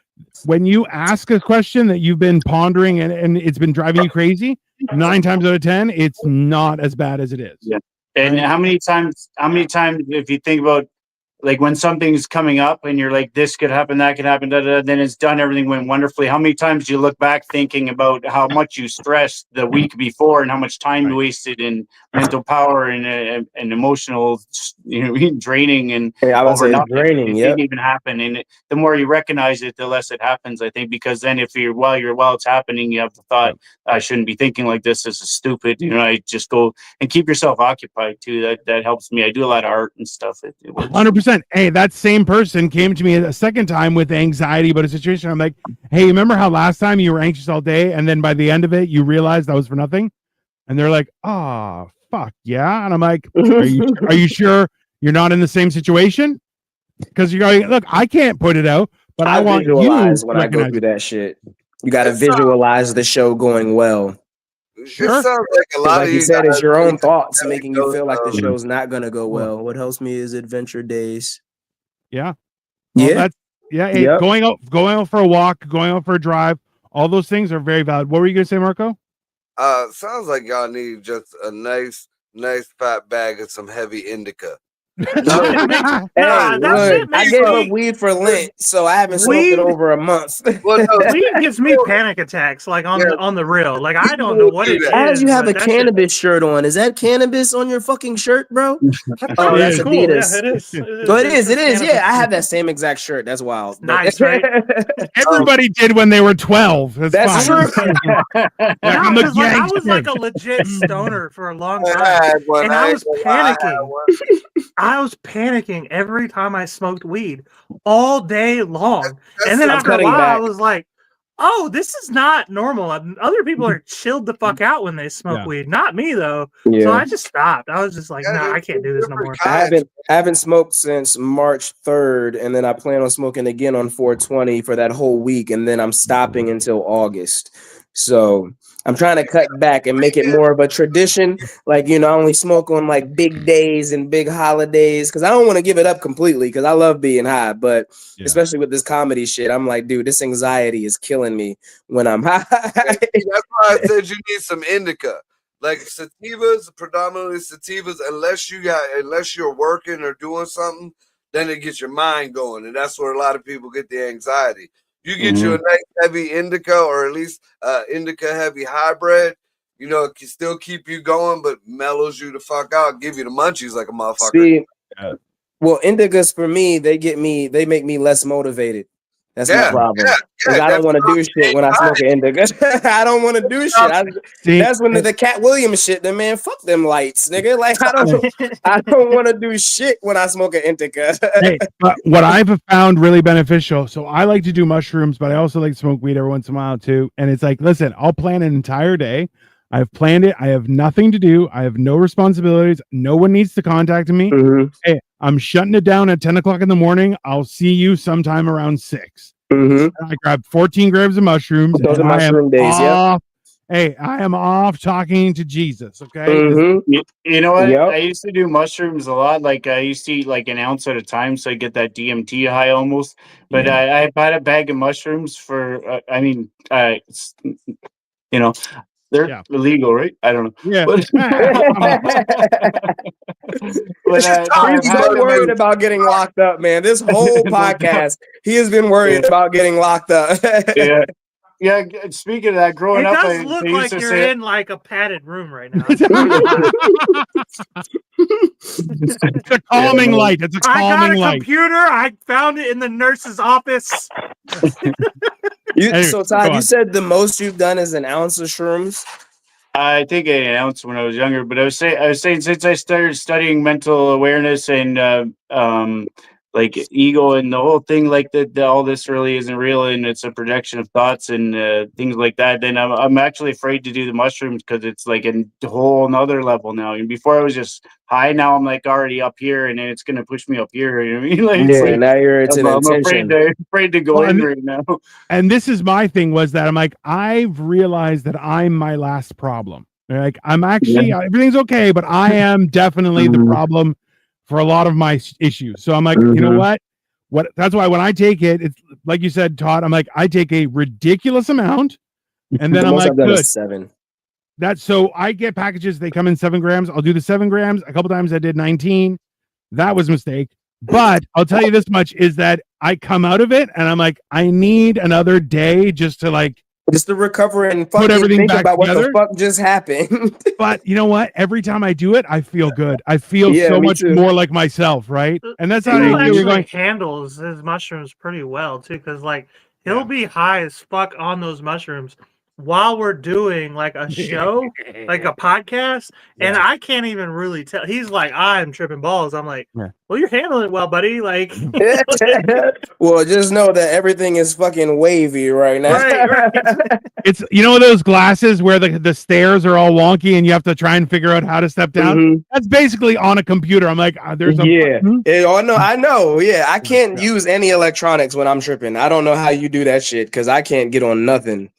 when you ask a question that you've been pondering and it's been driving you crazy, 9 times out of 10, it's not as bad as it is. Yeah. And Right. how many times, if you think about, like, when something's coming up and you're like, this could happen, that could happen, then it's done, everything went wonderfully. How many times do you look back thinking about how much you stressed the week before and how much time you wasted in mental power and emotional, draining and Yeah, I was over say nothing? draining. It Yep. didn't even happen. And the more you recognize it, the less it happens, I think, because then if while it's happening, you have the thought, I shouldn't be thinking like this. This is stupid. I just go and keep yourself occupied too. That helps me. I do a lot of art and stuff. It works. 100%. Hey, that same person came to me a second time with anxiety about a situation. I'm like, hey, remember how last time you were anxious all day and then by the end of it you realized that was for nothing? And they're like, oh, fuck yeah. And I'm like, are you sure you're not in the same situation? Because you're going, look, I can't put it out, but I want you visualize when I go recognize through that shit. You got to It's, visualize the show going well. Sure. It sounds like a 'Cause lot like of you you said, it's guys your own think thoughts that making you goes feel like the down. show's not gonna go well. What helps me is adventure days. Yeah. Well, Yeah. that's hey, Yep. going out for a walk, going out for a drive, all those things are very valid. What were you gonna say, Marco? Sounds like y'all need just a nice fat bag of some heavy indica. Hey, that look, shit I makes gave me- up weed for Lent, so I haven't smoked Weed- it over a month. Well, no, Weed gives me panic attacks, like on the real. Like I don't know what it is. As you have a but that shit- cannabis shirt on, is that cannabis on your fucking shirt, bro? Oh, It that's is. cool. Adidas. Yeah, it is. So it is. Yeah, I have that same exact shirt. That's wild. But- Nice, right? Everybody did when they were 12. That's fine. true. Like, No, I'm a 'cause, like, I was gangster. like a legit stoner for a long I time. had one. And I ain't was gonna lie, I had panicking. one. I was panicking every time I smoked weed all day long. That's And then I'm after a cutting while, I back. was like, oh, this is not normal. Other people are chilled the fuck out when they smoke Yeah. weed. Not me, though. So Yeah. I just stopped. I was just like, Yeah, no, there's I can't do this no more. different I haven't smoked since March 3rd, and then I plan on smoking again on 420 for that whole week, and then I'm stopping until August. So I'm trying to cut back and make it more of a tradition. Like, I only smoke on like big days and big holidays because I don't want to give it up completely because I love being high. But Yeah. especially with this comedy shit, I'm like, dude, this anxiety is killing me when I'm high. That's why I said you need some indica. Like sativas, predominantly sativas, unless you're working or doing something, then it gets your mind going. And that's where a lot of people get the anxiety. You get you a nice heavy indica or at least indica heavy hybrid, it can still keep you going, but mellows you the fuck out, give you the munchies like a motherfucker. See, Yeah. well, indicas for me, they make me less motivated. That's my problem. Because I don't want to do shit when I smoke an indica. I don't want to do shit. See, That's when the Cat Williams shit. The man, fuck them lights, nigga. Like I don't want to do shit when I smoke an indica. hey, but what I've found really beneficial. So I like to do mushrooms, but I also like to smoke weed every once in a while too. And it's like, listen, I'll plan an entire day. I've planned it. I have nothing to do. I have no responsibilities. No one needs to contact me. Mhm, Hey, I'm shutting it down at 10 o'clock in the morning. I'll see you sometime around 6. mhm. I grabbed 14 grams of mushrooms. Those and are I am mushroom days, yep. off. Hey, I am off talking to Jesus. Okay. Mhm. You know what? Yep. I used to do mushrooms a lot. Like I used to eat like an ounce at a time, so I get that DMT high almost. But I bought a bag of mushrooms for. They're illegal, right? I don't know. Yeah. But, He's so worried about getting locked up, man. This whole podcast, he has been worried about getting locked up. yeah. Yeah, speaking of that, growing It up, does look they used like to you're say, in like a padded room right now. It's a calming light. It's a I got a calming light. computer. I found it in the nurse's office. Anyway, So go Todd, you on. said the most you've done is an ounce of shrooms. I think I announced when I was younger, but I was saying since I started studying mental awareness and like ego and the whole thing, like that all this really isn't real and it's a projection of thoughts and things like that. Then I'm actually afraid to do the mushrooms because it's like a whole nother level now. And before I was just high, now I'm like already up here, and then it's gonna push me up here. You know what I mean? Like, it's like, Now it's an I'm intention. afraid to go Well, in and- right now. And this is my thing was that I'm like, I've realized that I'm my last problem. Like I'm actually everything's okay, but I am definitely the problem for a lot of my issues. So I'm like, you know what? That's why when I take it, it's like you said, Todd, I'm like, I take a ridiculous amount, and then The I'm most like, I've done good. is 7. That's so I get packages, they come in 7 grams. I'll do the 7 grams. A couple times I did 19. That was a mistake. But I'll tell you this much is that I come out of it and I'm like, I need another day just to recover and Put fucking everything think back about together. what the fuck just happened. But you know what? Every time I do it, I feel good. I feel Yeah, so me much too. more like myself, right? And that's how Phil you're actually going. handles his mushrooms pretty well too, because like he'll be high as fuck on those mushrooms while we're doing like a show, like a podcast, and I can't even really tell. He's like, I'm tripping balls. I'm like, well, you're handling it well, buddy. Like, Well, just know that everything is fucking wavy right now. right. It's those glasses where the stairs are all wonky and you have to try and figure out how to step down. Mhm. That's basically on a computer. I'm like, there's a I know. Yeah, I can't use any electronics when I'm tripping. I don't know how you do that shit because I can't get on nothing.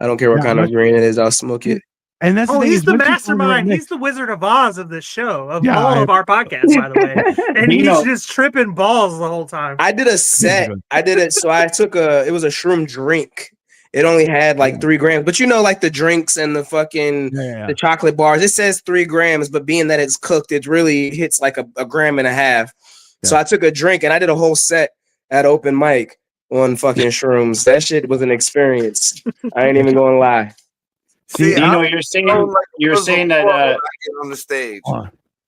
I don't care what kind of green it is. I'll smoke it. And that's Oh, thing he's is the once you find mastermind. right He's the Wizard of Oz of this show, of Yeah, all of our podcasts, by the way. And You he's know- just tripping balls the whole time. I did a set. I did it. So I took it was a shroom drink. It only had like 3 grams, but you know, like the drinks and the fucking the chocolate bars, it says 3 grams, but being that it's cooked, it really hits like a gram and a half. So I took a drink and I did a whole set at open mic on fucking shrooms. That shit was an experience. I ain't even gonna lie. See, You know, you're saying that I get on the stage.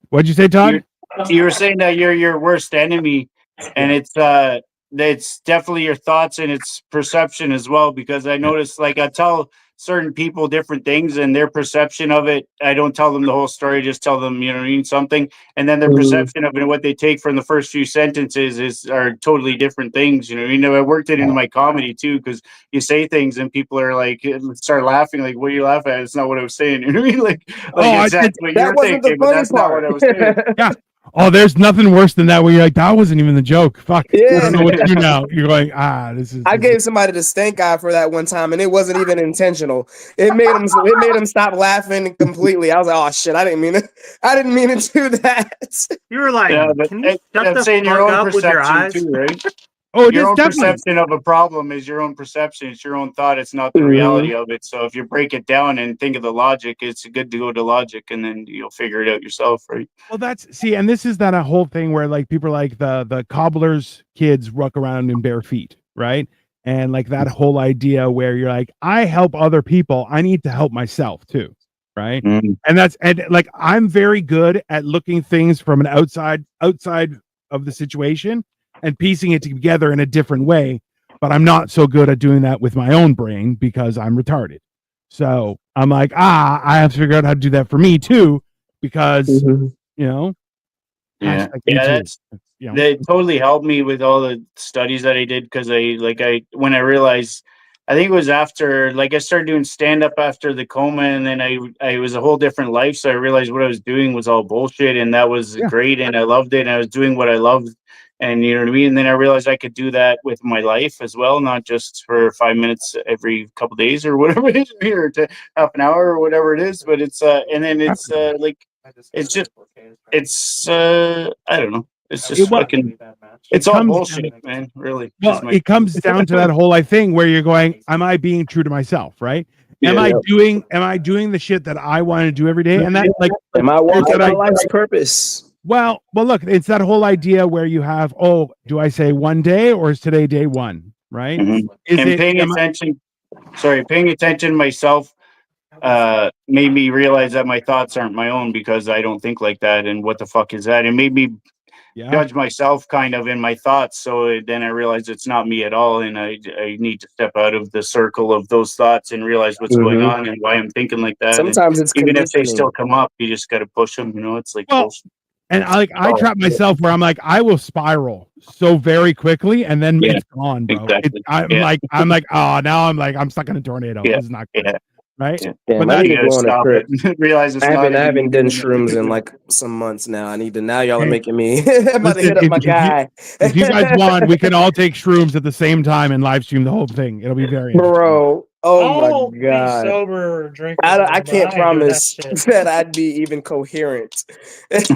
What'd you say, Todd? you were saying that you're your worst enemy, and it's definitely your thoughts and it's perception as well. Because I noticed, like, I tell certain people different things and their perception of it. I don't tell them the whole story; just tell them, you know what I mean, something, and then their perception of it and what they take from the first few sentences are totally different things. You know, I worked it into my comedy too, because you say things and people are like start laughing, like, "What are you laughing at? It's not what I was saying." You know what I mean? Like exactly what that you're wasn't thinking, the but funny that's not what I was saying. Yeah. Oh, there's nothing worse than that where you're like, that wasn't even the joke. Fuck. I Yeah. don't know what to do now. You're going, this is. I gave somebody the stank eye for that one time, and it wasn't even intentional. It made him stop laughing completely. I was like, "Oh shit, I didn't mean it. I didn't mean to do that." You were like, Yeah, but can you shut I'm the saying fuck your own up with your eyes? perception too, right? Oh, it Your is own definitely. perception of a problem is your own perception. It's your own thought. It's not the Mhm. reality of it. So if you break it down and think of the logic, it's good to go to logic, and then you'll figure it out yourself, right? Well, and this is that a whole thing where like people are like the cobbler's kids walk around in bare feet, right? And like that whole idea where you're like, I help other people, I need to help myself too, right? And like I'm very good at looking things from an outside of the situation and piecing it together in a different way, but I'm not so good at doing that with my own brain because I'm retarded. So I'm like, I have to figure out how to do that for me too, because you know, Yeah, hashtag me too. that's that totally helped me with all the studies that I did, because when I realized, I think it was after, like, I started doing stand up after the coma, and then I was a whole different life, so I realized what I was doing was all bullshit, and that was great, and I loved it, and I was doing what I loved, and you know what I mean. And then I realized I could do that with my life as well, not just for 5 minutes every couple days or whatever it is, or to half an hour or whatever it is. But it's and then it's like it's just I don't know. It's just fucking. It's all bullshit, man. Really. Well, it comes down to that whole thing where you're going, am I being true to myself, right? Am I doing the shit that I want to do every day? And that, like, am I working my life's purpose? Well, look, it's that whole idea where you have, do I say one day or is today day one, right? Paying attention myself made me realize that my thoughts aren't my own, because I don't think like that. And what the fuck is that? It made me judge myself kind of in my thoughts. So then I realized it's not me at all. And I need to step out of the circle of those thoughts and realize what's going on and why I'm thinking like that. Sometimes it's even if they still come up, you just got to push them. You know, it's like bullshit. And I trap myself where I'm like, I will spiral so very quickly, and then it's gone, bro. Exactly. I'm like, now I'm stuck in a tornado. This is not good. Right? Yeah, But I need to go on a trip. Realize it's I not. haven't done shrooms in like some months now. I need to. Now y'all are making me. I'm about to hit up my guy. If you guys want, we can all take shrooms at the same time and live stream the whole thing. It'll be very bro. Oh my Be god! sober or drink. I can't promise that I'd be even coherent. That's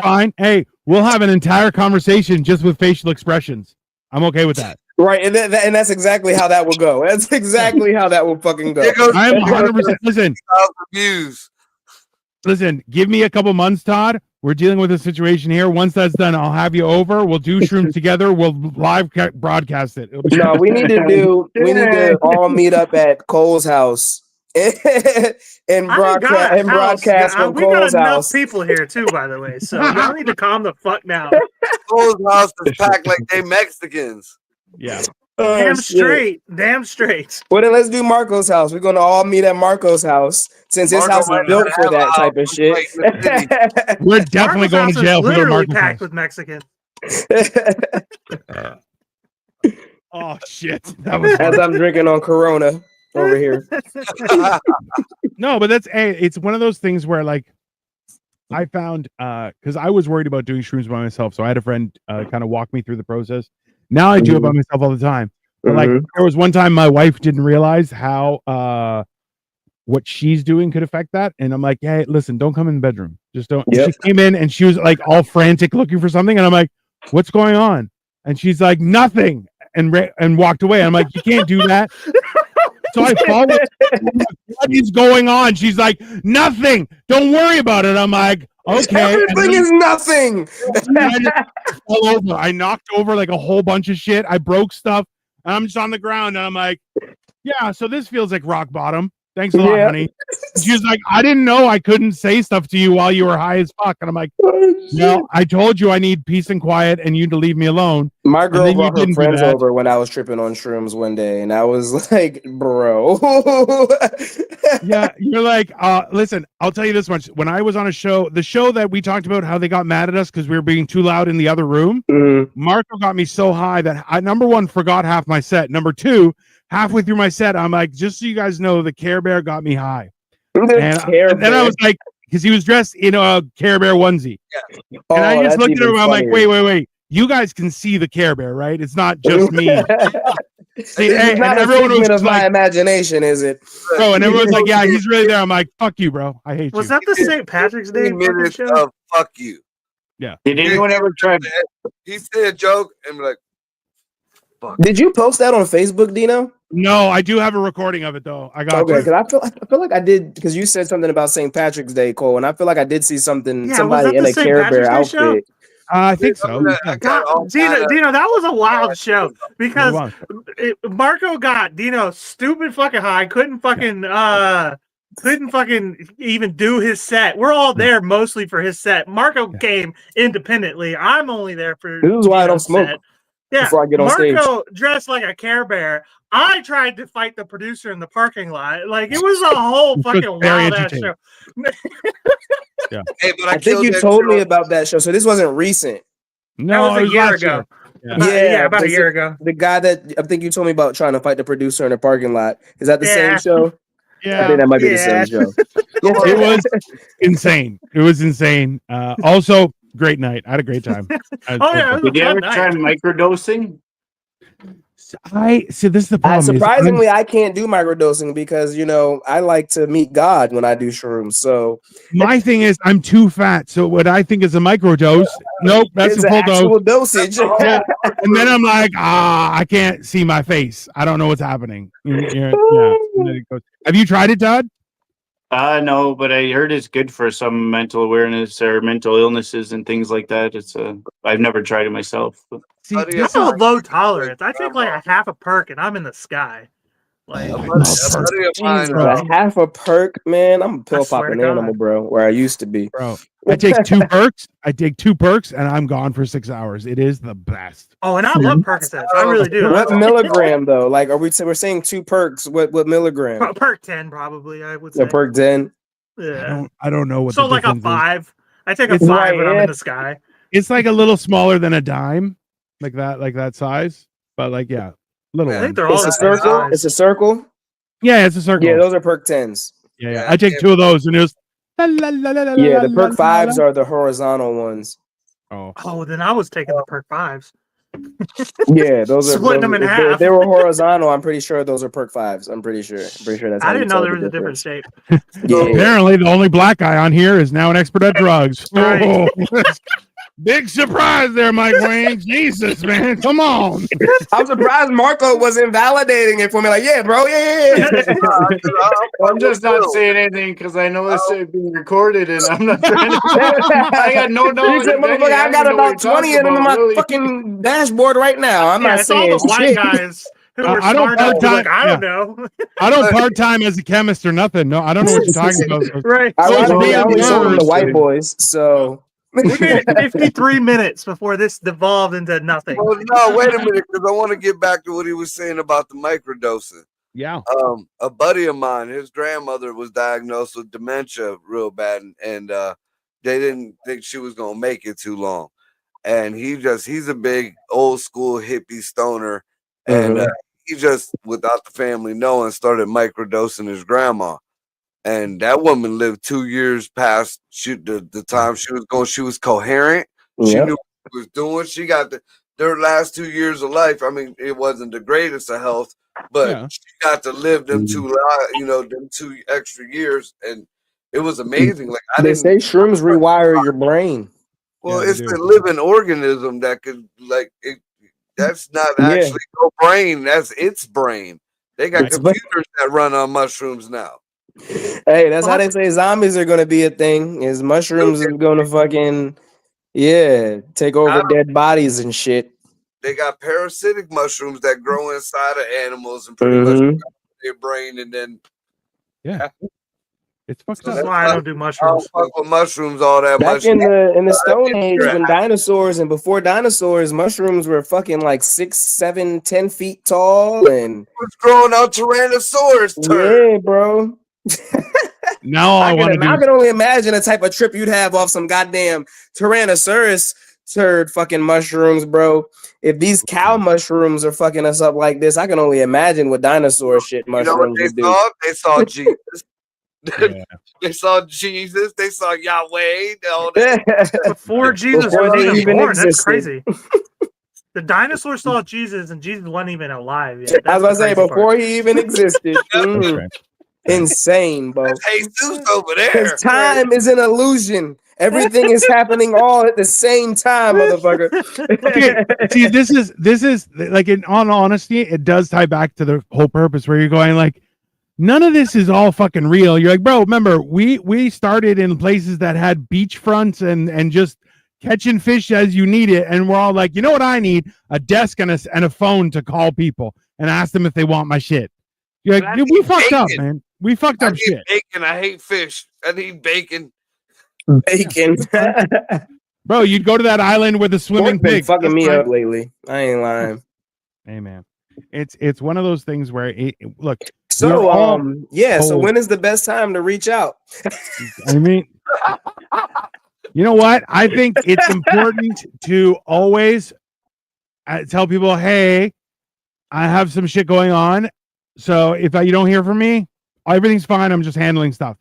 fine. Hey, we'll have an entire conversation just with facial expressions. I'm okay with that. Right, and that's exactly how that will go. That's exactly how that will fucking go. I'm 100%. Listen, give me a couple months, Todd. We're dealing with a situation here. Once that's done, I'll have you over. We'll do shrooms together. We'll live broadcast it. No, we need to all meet up at Cole's house and broadcast from we got Cole's enough house. people here too, by the way. So y'all need to calm the fuck down. Cole's house is packed like they Mexicans. Yeah. Damn straight. Well, then let's do Marco's house. We're gonna all meet at Marco's house since his house is built for that type of shit. We're definitely going to jail for the Marco's packed house. with Mexicans. Oh shit! That was as I'm drinking on Corona over here. No, but it's one of those things where like I found because I was worried about doing shrooms by myself, so I had a friend kind of walk me through the process. Now I do it by myself all the time. But like there was one time my wife didn't realize how what she's doing could affect that. And I'm like, hey, listen, don't come in the bedroom. Just don't. And Yep. she came in and she was like all frantic looking for something. And I'm like, what's going on? And she's like, nothing. And walked away. I'm like, you can't do that. So I followed. What is going on? She's like, nothing. Don't worry about it. I'm like, okay. Everything is nothing. All over. I knocked over like a whole bunch of shit. I broke stuff. And I'm just on the ground. And I'm like, yeah, so this feels like rock bottom. Thanks a lot, Yeah. honey. She was like, I didn't know I couldn't say stuff to you while you were high as fuck. And I'm like, no, I told you I need peace and quiet and you to leave me alone. My girl then you brought her didn't do friends that. over when I was tripping on shrooms one day, and I was like, bro. Yeah, you're like, listen, I'll tell you this much. When I was on a show, the show that we talked about how they got mad at us because we were being too loud in the other room, Mhm. Marco got me so high that I, number one, forgot half my set. Number two, halfway through my set, I'm like, just so you guys know, the Care Bear got me high. And then I was like, because he was dressed in a Care Bear onesie. Oh, And I just that's looked at even him, I'm like, funnier. wait. You guys can see the Care Bear, right? It's not just me. See, It's and not a everyone was figment of my like, imagination, is it? bro, and everyone's like, yeah, he's really there. I'm like, fuck you, bro. I hate Was you. that the St. Patrick's Day 15 fucking minutes show? of fuck you. Did anyone ever try? He said a joke and be like, Did you post that on Facebook, Dino? No, I do have a recording of it though. I got Okay, you. because I feel like I did, because you said something about St. Patrick's Day, Cole, and I feel like I did see something, Yeah, was somebody that in the a St. Care Bear Patrick's Day show? outfit. I think so. I Yeah. got all Dino, kinda- Dino, that was a wild show It because was. Marco got Dino stupid fucking high, couldn't fucking even do his set. We're all there mostly for his set. Marco came independently. I'm only there for This is why I don't Dino's smoke set. Yeah, before I get on stage. Marco dressed like a Care Bear. I tried to fight the producer in the parking lot. Like it was a whole was fucking very wild ass entertaining. show. Hey, but I think killed you that told me girl. about that show, so this wasn't recent. No, That it was a year last ago. year. Yeah, about a was year it ago. The guy that I think you told me about trying to fight the producer in the parking lot. Is that the Yeah. same show? I Yeah, think that might be the Yeah. same show. it was insane. It was insane. Also, great night. I had a great time. Oh yeah, it was Did you a ever fun try night. microdosing? I see. This is the problem. is Surprisingly, I can't do microdosing because I like to meet God when I do shrooms. So my thing is, I'm too fat. So what I think is a microdose, nope, that's it's a an full dose. actual dosage. Yeah. And then I'm like, I can't see my face. I don't know what's happening. Yeah. And then it goes. Have you tried it, Todd? No, but I heard it's good for some mental awareness or mental illnesses and things like that. It's I've never tried it myself. But See, How do you- this I'm is a low tolerance. I take like a half a perk and I'm in the sky. Like A Oh, buddy- no, a buddy of mine, Jesus. A half a perk, man. I'm a pill swear to popping God. animal, bro. Where I used to be. bro. I take 2 perks. And I'm gone for 6 hours. It is the best. oh, and I love Percocets. I really do. What milligram though? Like, we're saying 2 perks? What milligram? Perk 10 probably. I would The say. perk 10. Yeah. I don't know what So the like a difference is. 5. I take a It's 5 right, when I'm yeah. in the sky. It's like a little smaller than a dime, like that size. But like, yeah, little I I one. think they're all It's the a same circle. size. It's a circle. Yeah, it's a circle. Yeah, those are perk 10s. Yeah. I take 2 of those, and it was. Yeah, the perk 5s are the horizontal ones. Oh, Oh, then I was taking the perk 5s. Yeah, those are Splitting them in if they- half. If they were horizontal, I'm pretty sure those are perk 5s. I'm pretty sure. That's. I how you didn't know tell there the was a different difference. shape. Yeah. apparently the only black guy on here is now an expert at drugs. Right. Oh. Big surprise there, Mike Wayne. Jesus, man, come on. I'm surprised Marco was invalidating it for me. Like, yeah, bro, yeah. I'm just not saying anything because I know this is being recorded, and I'm not trying to. I got no You knowledge. said, of any. motherfucker, I don't got even know what about you're 20 talking of them in about, my really. fucking dashboard right now. I'm Yeah, not it's all saying the white shit. guys who were I don't smart enough to be like, part-time- I don't know. I don't part time as a chemist or nothing. No, I don't know what you're talking about. Right. Ironically, I only sold them to Nerds. white boys, so. We made it 53 minutes before this devolved into nothing. Well, no, wait a minute, because I want to get back to what he was saying about the microdosing. Yeah. A buddy of mine, his grandmother was diagnosed with dementia real bad, and they didn't think she was gonna make it too long. And he's a big old school hippie stoner, and he just, without the family knowing, started microdosing his grandma. And that woman lived 2 years past the time she was going. She was coherent. She Yep. knew what she was doing. She got their last 2 years of life. I mean, it wasn't the greatest of health, but Yeah. she got to live them them 2 extra years, and it was amazing. Like I They didn't. say shrooms rewire your brain. Well, Yeah, they it's do. a living organism that could like it. That's not Yeah. actually no brain. That's its brain. They got It's- computers that run on mushrooms now. Hey, that's how they say zombies are gonna be a thing. Is mushrooms is gonna fucking take over dead bodies and shit. They got parasitic mushrooms that grow inside of animals and pretty much Mhm. their brain, and then It's fucked So That's up. why I don't do I don't mushrooms. fuck with mushrooms all that Back much. in the Stone Age, Yeah. when dinosaurs and before dinosaurs, mushrooms were fucking like 6, 7, 10 feet tall, and It's growing on Tyrannosaurus turd. yeah, bro. Now all I want to I do. can only imagine the type of trip you'd have off some goddamn Tyrannosaurus turd fucking mushrooms, bro. If these cow mushrooms are fucking us up like this, I can only imagine what dinosaur shit You know what mushrooms they would do. saw? They saw Jesus. Yeah. They saw Jesus. They saw Yahweh. All that. Before Jesus Before was they even even born. That's existed. crazy. The dinosaurs saw Jesus, and Jesus wasn't even alive yet. I was That's about to the say crazy before part. he even existed. That's Mm. right. Insane, bro. That's Jesus over there. Because time is an illusion. Everything is happening all at the same time, motherfucker. Okay, see, this is like, in all honesty, it does tie back to the whole purpose where you're going like, none of this is all fucking real. You're like, bro, remember we started in places that had beachfronts and just catching fish as you need it, and we're all like, you know what I need? A desk and a phone to call people and ask them if they want my shit. You're But I like, dude, we need fucked up, bacon. man. We fucked I up need shit. bacon. I hate fish. I need bacon. Bacon. Bro, you'd go to that island with a swimming Pork been pig. fucking That's me fine. up lately. I ain't lying. Hey man, it's one of those things where look. So We're all so old. when is the best time to reach out? I mean, you know what? I think it's important to always tell people, "Hey, I have some shit going on, so if you don't hear from me, everything's fine. I'm just handling stuff."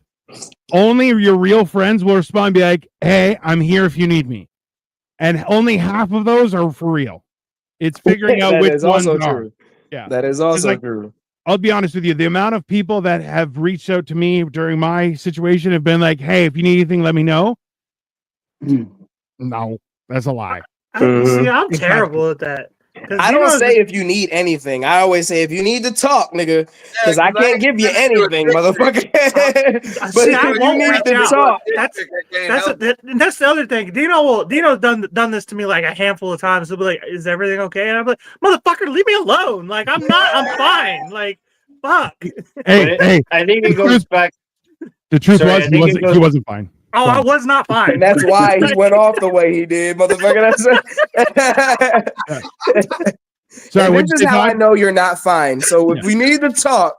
Only your real friends will respond and be like, "Hey, I'm here if you need me," and only half of those are for real. It's figuring out That which is ones also are. true. Yeah. That is also like- true. I'll be honest with you. The amount of people that have reached out to me during my situation have been like, "Hey, if you need anything, let me know." No, that's a lie. See, I'm terrible at that. 'Cause I you don't know, say if you need anything. I always say if you need to talk, nigga, because I can't give you anything, motherfucker. But see, if I you won't need reach to out. talk, That's the other thing. Dino done this to me like a handful of times. He'll be like, "Is everything okay?" And I'm like, "Motherfucker, leave me alone. Like I'm fine. Like fuck." Hey, I think it goes back. the truth Sorry, I was think it he wasn't fine. Oh, I was not fine. and that's why he went off the way he did, motherfucker. Sorry, And what'd this you is say, how I Todd? know you're not fine. So if we need to talk,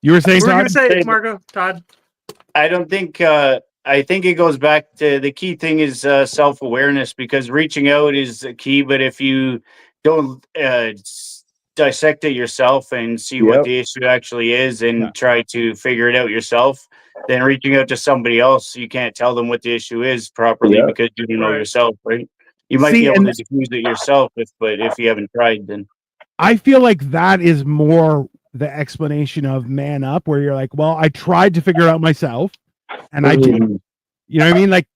You were saying, We're gonna Todd? say Marco, Todd. I don't think. I think it goes back to the key thing is self awareness, because reaching out is the key. But if you don't dissect it yourself and see what Yep. the issue actually is and Yeah. try to figure it out yourself, then reaching out to somebody else, you can't tell them what the issue is properly Yep. because you don't know Right. yourself, right? You might See, be able and to diffuse it yourself, but if you haven't tried, then I feel like that is more the explanation of man up, where you're like, well, I tried to figure it out myself, and I didn't. You know what I mean? Like,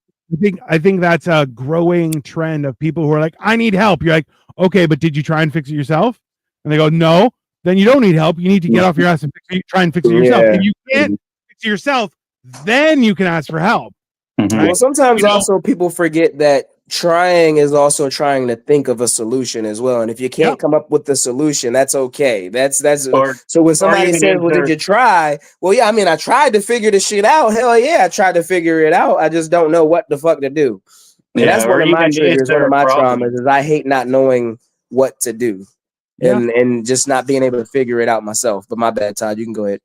I think that's a growing trend of people who are like, I need help. You're like, okay, but did you try and fix it yourself? And they go, no. Then you don't need help. You need to get off your ass and try and fix it yourself. Yeah. If you can't fix it yourself, then you can ask for help. well, sometimes You know- also people forget that trying is also trying to think of a solution as well. And if you can't Yep. come up with the solution, that's okay. That's Or- so when somebody even says, "Well, did insert- you try?" Well, yeah, I mean, I tried to figure the shit out. Hell yeah, I tried to figure it out. I just don't know what the fuck to do. And Yeah, that's or one of my even triggers, is one there of a my problem? traumas is I hate not knowing what to do. And just not being able to figure it out myself. But my bad, Todd. You can go ahead.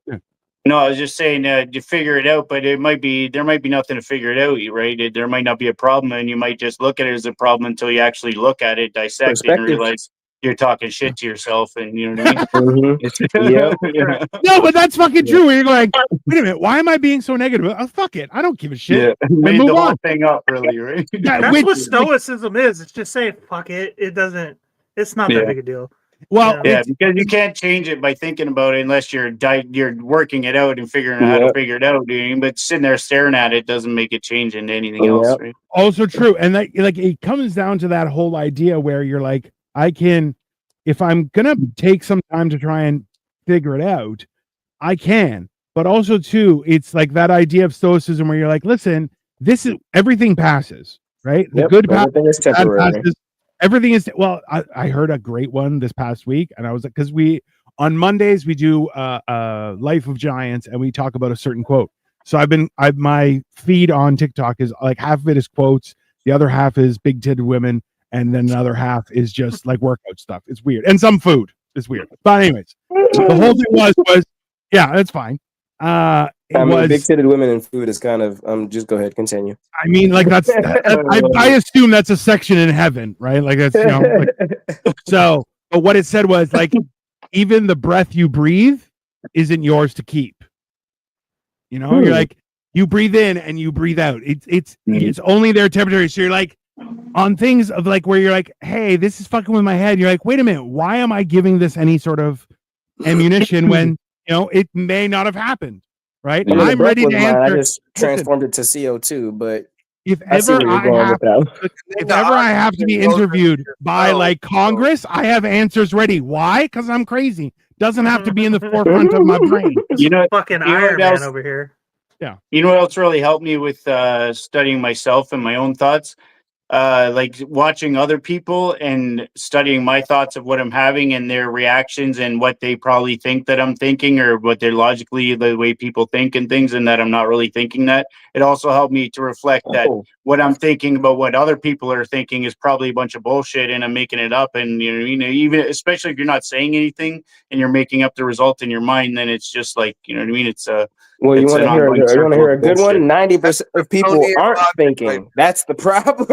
No, I was just saying you figure it out, but there might be nothing to figure it out, right? There might not be a problem, and you might just look at it as a problem until you actually look at it, dissect it, and Perspective. realize you're talking shit to yourself, and you know what I mean. Yep. Yeah. No, but that's fucking true. Where you're like, wait a minute, why am I being so negative? Oh, fuck it. I don't give a shit. Made move the whole on. thing up, really, right? Yeah, That's which- what stoicism is. It's just say fuck it. It doesn't. It's not Yeah. that big a deal. Well, Yeah, it's, because you can't change it by thinking about it unless you're working it out and figuring out how to Yep. figure it out. But sitting there staring at it doesn't make it change into anything else, Yep. right? also true, and like it comes down to that whole idea where you're like, I can, if I'm gonna take some time to try and figure it out, I can. But also too, it's like that idea of stoicism where you're like, listen, this is everything passes, right? The Yep. good passes, Everything is bad temporary. passes. Everything is well. I heard a great one this past week, and I was like, because we on Mondays we do Life of Giants, and we talk about a certain quote. So my feed on TikTok is like half of it is quotes, the other half is big titted women, and then another half is just like workout stuff. It's weird, and some food. It's weird, but anyways, the whole thing was yeah, that's fine. It I mean, was. big-titted women in food is kind of. Just go ahead, continue. I mean, like I assume that's a section in heaven, right? Like that's so. But what it said was like, even the breath you breathe isn't yours to keep. You're like you breathe in and you breathe out. It's only their temporary. So you're like on things of like where you're like, hey, this is fucking with my head. You're like, wait a minute, why am I giving this any sort of ammunition when it may not have happened? Right? I mean, I'm ready to answer. I just transformed it to CO2, but If I see ever where you're going with that. if ever I have to be interviewed by like Congress, I have answers ready. Why? Because I'm crazy. Doesn't have to be in the forefront of my brain. Fucking you know Iron what Man else- over here. You know what else really helped me with studying myself and my own thoughts? Like watching other people and studying my thoughts of what I'm having and their reactions and what they probably think that I'm thinking or what they're logically the way people think and things and that I'm not really thinking that. It also helped me to reflect that Oh. what I'm thinking about what other people are thinking is probably a bunch of bullshit and I'm making it up. And even especially if you're not saying anything and you're making up the result in your mind, then it's just like, you know what I mean? It's Well, you it's want an to hear? ongoing You want to circle hear a of good bullshit. one? 90% of people Tony aren't Robbins, thinking. That's the problem.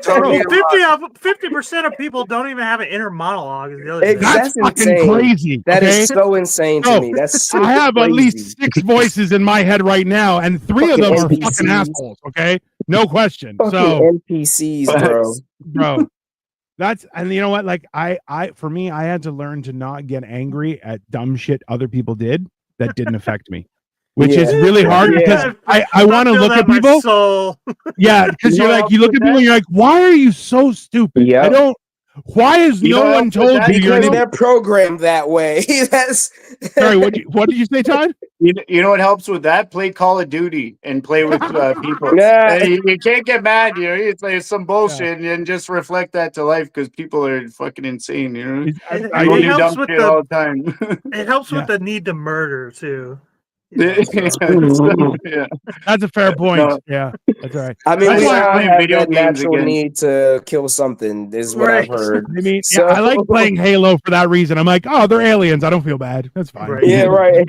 Tony and Rob- 50% of people don't even have an inner monologue. Is the other thing. That's That's fucking insane. crazy. That okay? is so insane to Bro, me. That's so I have at crazy. least 6 voices in my head right now, and 3 of them are Fucking fucking NPCs. assholes. Okay, no question. Fucking So, NPCs, bro. bro, that's and you know what? Like for me, I had to learn to not get angry at dumb shit other people did that didn't affect me. Which is Yeah. really hard Yeah. because I want to feel look that at in my people. soul. Yeah, because You you're know like what you look else at with people and you're like, why are you so stupid? Yep. I don't. Why has You know no what one else with told that? you you're an Because idiot? they're programmed that way. That's Sorry, what did you say, Todd? You know what helps with that? Play Call of Duty and play with people. Yeah. And you can't get mad, it's like some bullshit and just reflect that to life because people are fucking insane, I People It do helps dumb with shit the- all the time. It helps Yeah. with the need to murder too. Yeah. That's a fair point. No. Yeah, that's all right. I mean, That's we why all playing have video that games natural again. need to kill something. This is what I've Right. heard. I mean, So- I like playing Halo for that reason. I'm like, oh, they're aliens. I don't feel bad. That's fine. Right. Yeah, right.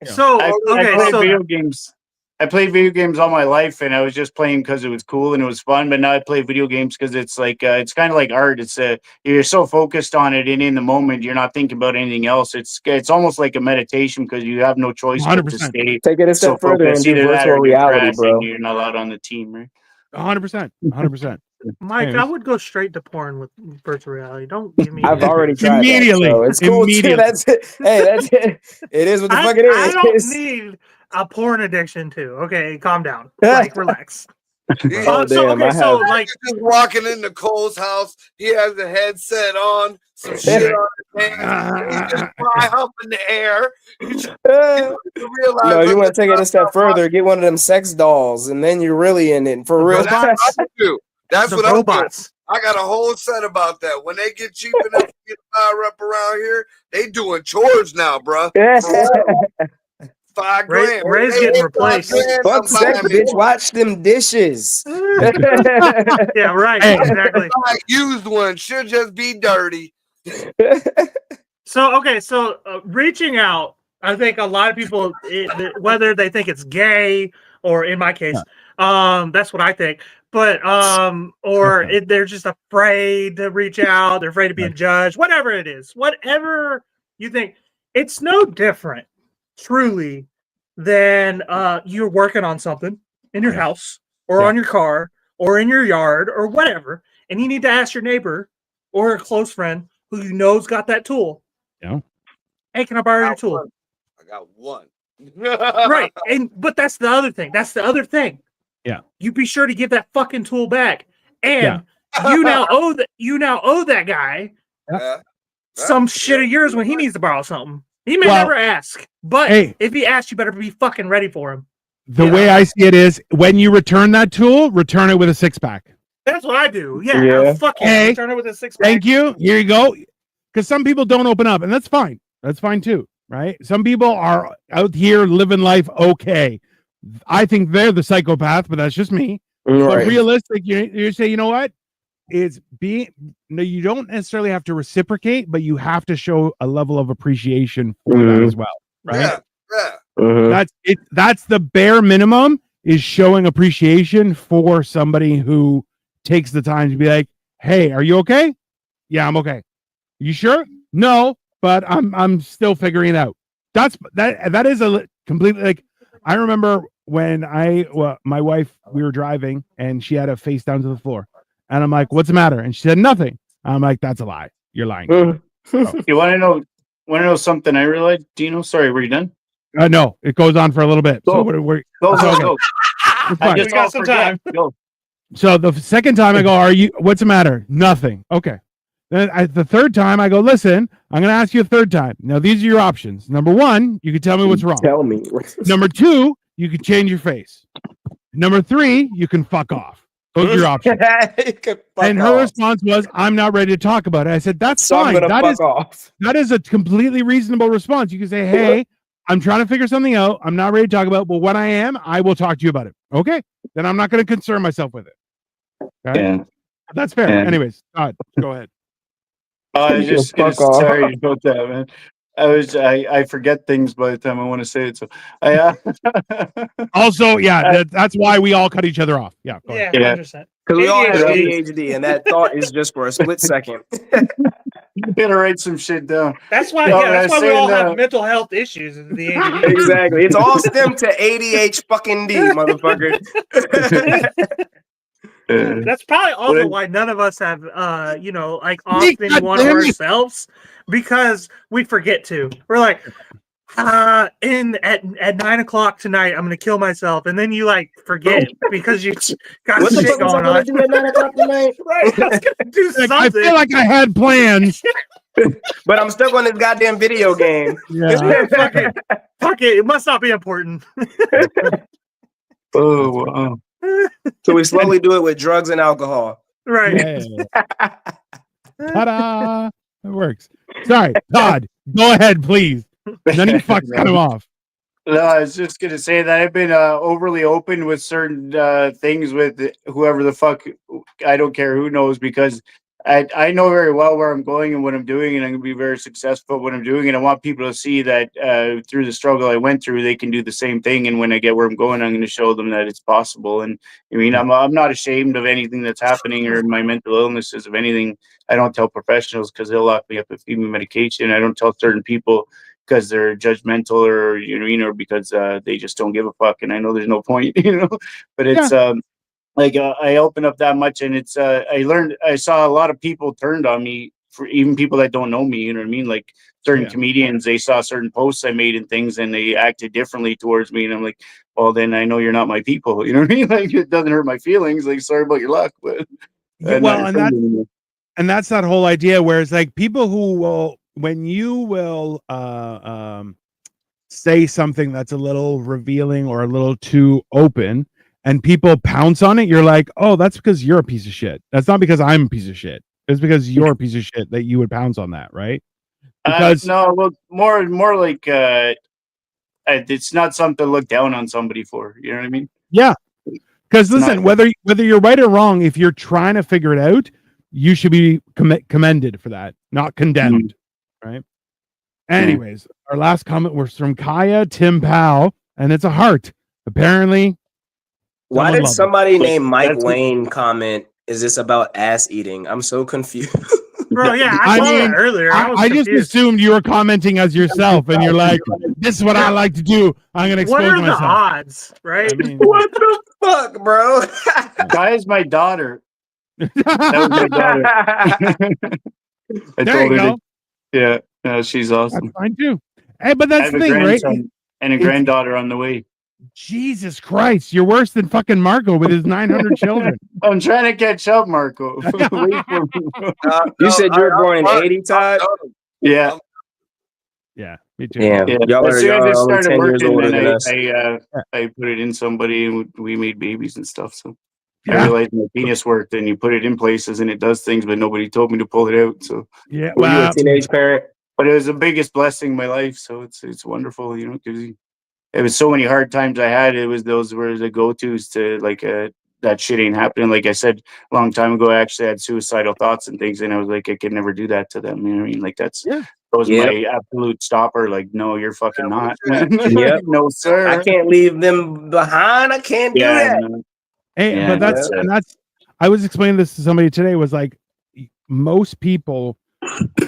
So I okay, played so video games. I played video games all my life, and I was just playing because it was cool and it was fun. But now I play video games because it's like it's kind of like art. It's you're so focused on it, and in the moment, you're not thinking about anything else. It's almost like a meditation because you have no choice but to 100%. stay Take it a so step further and focused. do Either that virtual or you're reality, crashing. bro. You're not allowed on the team, right? 100%. 100%. Mike, I Anyways. would go straight to porn with virtual reality. Don't give me. I've already tried Immediately. that, so it's cool too. Immediately. That's it. Hey, that's it. It is what the fuck it is. I don't need a porn addiction too. Okay, calm down. Like, relax. He's Oh, damn, I so have- like, just walking into Cole's house. He has the headset on, some shit on his hands. He's just fly up in the air. You just realize No, you that want to take it a that's step not further. Get one of them sex dolls, and then you're really in it for real. That's what I do. That's the what I'm doing. robots. I got a whole set about that. When they get cheap enough to get fire up around here, they doing chores now, bruh. $5 grand. Ray's Hey, getting hey, replaced. $5 grand, Fuck I'm sex, buying me bitch. Watch them dishes. Yeah, right. Hey. Exactly. one. Used one should just be dirty. So okay, so reaching out, I think a lot of people, whether they think it's gay or in my case, that's what I think. But or they're just afraid to reach out. They're afraid of being judged. Whatever it is, whatever you think, it's no different, truly, than you're working on something in your house or on your car or in your yard or whatever, and you need to ask your neighbor or a close friend, who you know's got that tool. Yeah. Hey, can I borrow your tool? I got one. Right. But that's the other thing. That's the other thing. Yeah. You be sure to give that fucking tool back. And Yeah. you now owe that guy Yeah. some shit of yours when he needs to borrow something. He may Well, never ask, but hey. if he asks, you better be fucking ready for him. The Yeah. way I see it is, when you return that tool, return it with a 6-pack. That's what I do. Yeah. Yeah. Fuck yeah. Hey, Return it with a 6-pack. Thank you. Here you go. Because some people don't open up, and that's fine. That's fine too, right? Some people are out here living life okay. I think they're the psychopath, but that's just me. But Right. realistic, you say, you know what? You don't necessarily have to reciprocate, but you have to show a level of appreciation for that Mhm. as well, right? Yeah. Yeah. Mhm. That's it. That's the bare minimum, is showing appreciation for somebody who takes the time to be like, "Hey, are you okay? Yeah, I'm okay. You sure? No, but I'm still figuring it out." That is completely like, I remember when my wife, we were driving and she had a face down to the floor, and I'm like, "What's the matter?" And she said nothing. I'm like, "That's a lie. You're lying." You want to know something I realized, Dino? Sorry, were you done? No, it goes on for a little bit. So Go. we're Go, It's go, okay. go. it's I fine. just We got all some forget. Go. So the second time I go, what's the matter? Nothing. Okay. Then the third time I go, listen, I'm going to ask you a third time. Now, these are your options. Number one, you can tell me what's wrong. Tell me. Number two, you can change your face. Number three, you can fuck off. Those are your options. And her response was, I'm not ready to talk about it. I said, that's So I'm fine. gonna fuck off. That is a completely reasonable response. You can say, hey, I'm trying to figure something out. I'm not ready to talk about it, but when I am, I will talk to you about it. Okay. Then I'm not going to concern myself with it. Okay? Yeah. That's fair. Yeah. Anyways, Todd, go ahead. I was just gonna, Fuck off. sorry about that, man. I forget things by the time I want to say it. So Also, yeah, that's why we all cut each other off. Yeah. Go ahead. Yeah, Yeah. 100%. Because we all have ADHD. ADHD, and that thought is just for a split second. you gotta write some shit down. That's why. No, Yeah, that's why we saying all that- have mental health issues. Is the ADHD. Exactly. It's all stem to ADH fucking D, motherfucker. That's probably also What- why none of us have, like Nick, often God one of damn it. ourselves, because we forget to. We're like, at 9:00 tonight, I'm gonna kill myself, and then you like forget because you got What the shit fuck was I going gonna on. do at 9 o'clock tonight? Right, I was gonna do Like, I something. feel like I had plans. But I'm stuck on this goddamn video game. Yeah. Fuck it, it must not be important. Oh wow. So we slowly do it with drugs and alcohol. Right. Yeah. Ta-da! It works. Sorry, Todd. Go ahead, please. Then he fucks cut him off. No, I was just gonna say that I've been overly open with certain things with whoever the fuck. I don't care who knows, because I know very well where I'm going and what I'm doing, and I'm gonna be very successful at what I'm doing. And I want people to see that through the struggle I went through, they can do the same thing. And when I get where I'm going, I'm gonna show them that it's possible. And I mean, I'm not ashamed of anything that's happening or my mental illnesses of anything. I don't tell professionals because they'll lock me up and feed me medication. I don't tell certain people because they're judgmental or or because they just don't give a fuck. And I know there's no point, But it's I open up that much, and it's I saw a lot of people turned on me, for even people that don't know me, you know what I mean? Like certain comedians, they saw certain posts I made and things, and they acted differently towards me, and I'm like, well, then I know you're not my people, you know what I mean? Like, it doesn't hurt my feelings, like, sorry about your luck, but Yeah, well, and that's that whole idea where it's like people who will, when you will say something that's a little revealing or a little too open, and people pounce on it, you're like, oh, that's because you're a piece of shit. That's not because I'm a piece of shit. It's because you're a piece of shit that you would pounce on that, right? Because no, well, more like it's not something to look down on somebody for. You know what I mean? yeah, because listen, not- whether you're right or wrong, if you're trying to figure it out, you should be commended for that, not condemned, right? Anyways, our last comment was from Kaya Tim Powell, and it's a heart. Apparently, Why someone did loved it. somebody named Mike That's- Wayne comment, is this about ass eating? I'm so confused. Bro, yeah, I I saw mean, that earlier. was I just confused. assumed you were commenting as yourself, and you're like, "This is what I like to do. I'm gonna What expose are the myself." odds, right? I mean, What the fuck, bro? Guy is my daughter. That was my daughter. I There told you her go. to, yeah, she's That's awesome. fine too. Hey, but I that's have the a thing, right? grandson and a It's- granddaughter on the way. Jesus Christ, you're worse than fucking Marco with his 900 children. I'm trying to catch up, Marco. Wait for me. You said you were born in I'm 80, Todd? done. Yeah, Yeah, me too. Yeah, yeah. y'all As are soon as y'all I are only started 10 years working, older then than us. I put it in somebody, and we made babies and stuff. So I Yeah, realized my penis worked, and you put it in places, and it does things, but nobody told me to pull it out. So, yeah. Were you a Well, teenage parent? but it was the biggest blessing in my life. So it's wonderful, you know, because it was so many hard times I had. It was those were the go-tos to like that shit ain't happening. Like I said a long time ago, I actually had suicidal thoughts and things, and I was like, I could never do that to them. You know what I mean? Like that yeah. was Yep. my absolute stopper. Like, no, you're fucking not. Yep. No, sir. I can't leave them behind. I can't do Yeah, that. no. Hey, Yeah, but that's yeah. and that's. I was explaining this to somebody today. Was like, most people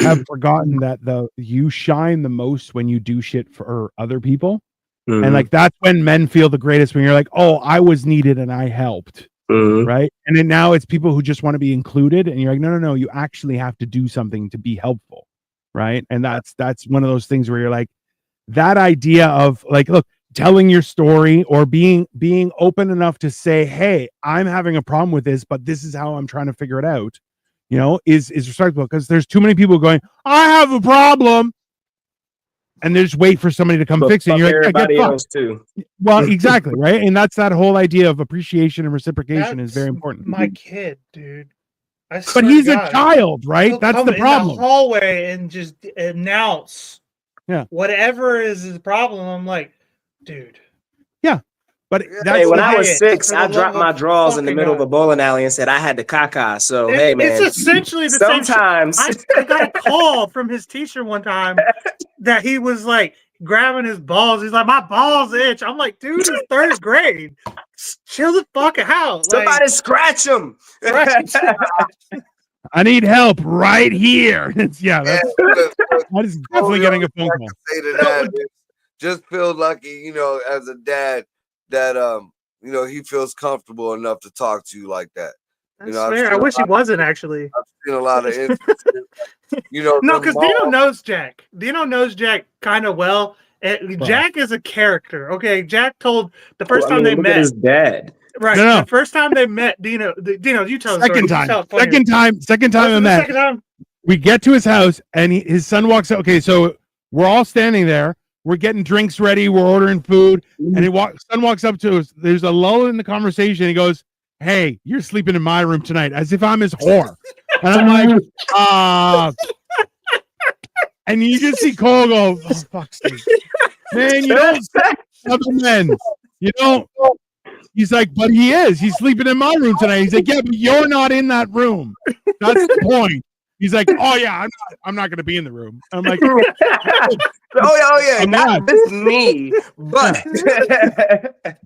have forgotten that you shine the most when you do shit for other people, and like that's when men feel the greatest. When you're like, oh, I was needed and I helped, Mhm. right? And then now it's people who just want to be included, and you're like, no, you actually have to do something to be helpful, right? And that's one of those things where you're like, that idea of like, look, telling your story or being open enough to say, hey, I'm having a problem with this, but this is how I'm trying to figure it out, you know, is respectable, because there's too many people going, I have a problem, and they just wait for somebody to come But fix it. And fuck you're like, everybody get fucked. else too. Well, exactly, right? And that's that whole idea of appreciation and reciprocation is That's very important. My kid, dude. I But swear to he's a God, child, right? he'll That's come the in problem. hallway and just announce, Yeah. whatever is his problem. I'm like, dude. But Yeah. that's Hey, when the- I was Quiet, 6, for I the dropped love my of drawers in the fucking middle of a God. bowling alley and said I had to caca. So It- hey, man, it's essentially the same shit. sometimes I got a call from his teacher one time that he was like grabbing his balls. He's like, my balls itch. I'm like, dude, it's third grade. Chill the fuck out. Like, somebody scratch them. Right. I need help right here. Yeah, Yeah, that's but that is definitely getting a phone I call. can say to that is just feel lucky, you know, as a dad that you know, he feels comfortable enough to talk to you like that. that's know, I've fair. seen I a wish he lot- wasn't actually. I've seen a lot of instances, you know, No, their because Dino mom- knows Jack. Dino knows Jack kind of well. And Jack is a character. Okay, Jack told the first time they look at his met. dad. Right, No. the first time they met, Dino, you tell the story. Second You time, tell it funnier. second time Oh, I the met. second time. We get to his house and his son walks out. Okay, so we're all standing there. We're getting drinks ready. We're ordering food, and son walks up to us. There's a lull in the conversation. He goes, "Hey, you're sleeping in my room tonight," as if I'm his whore. And I'm like, and you just see Cole go, "Oh, fuck's sake, man! You don't say other men. You don't." He's like, "But he is. He's sleeping in my room tonight." He's like, "Yeah, but you're not in that room. That's the point." He's like, "Oh yeah, I'm not going to be in the room." I'm like, oh yeah, I'm not not. this me, but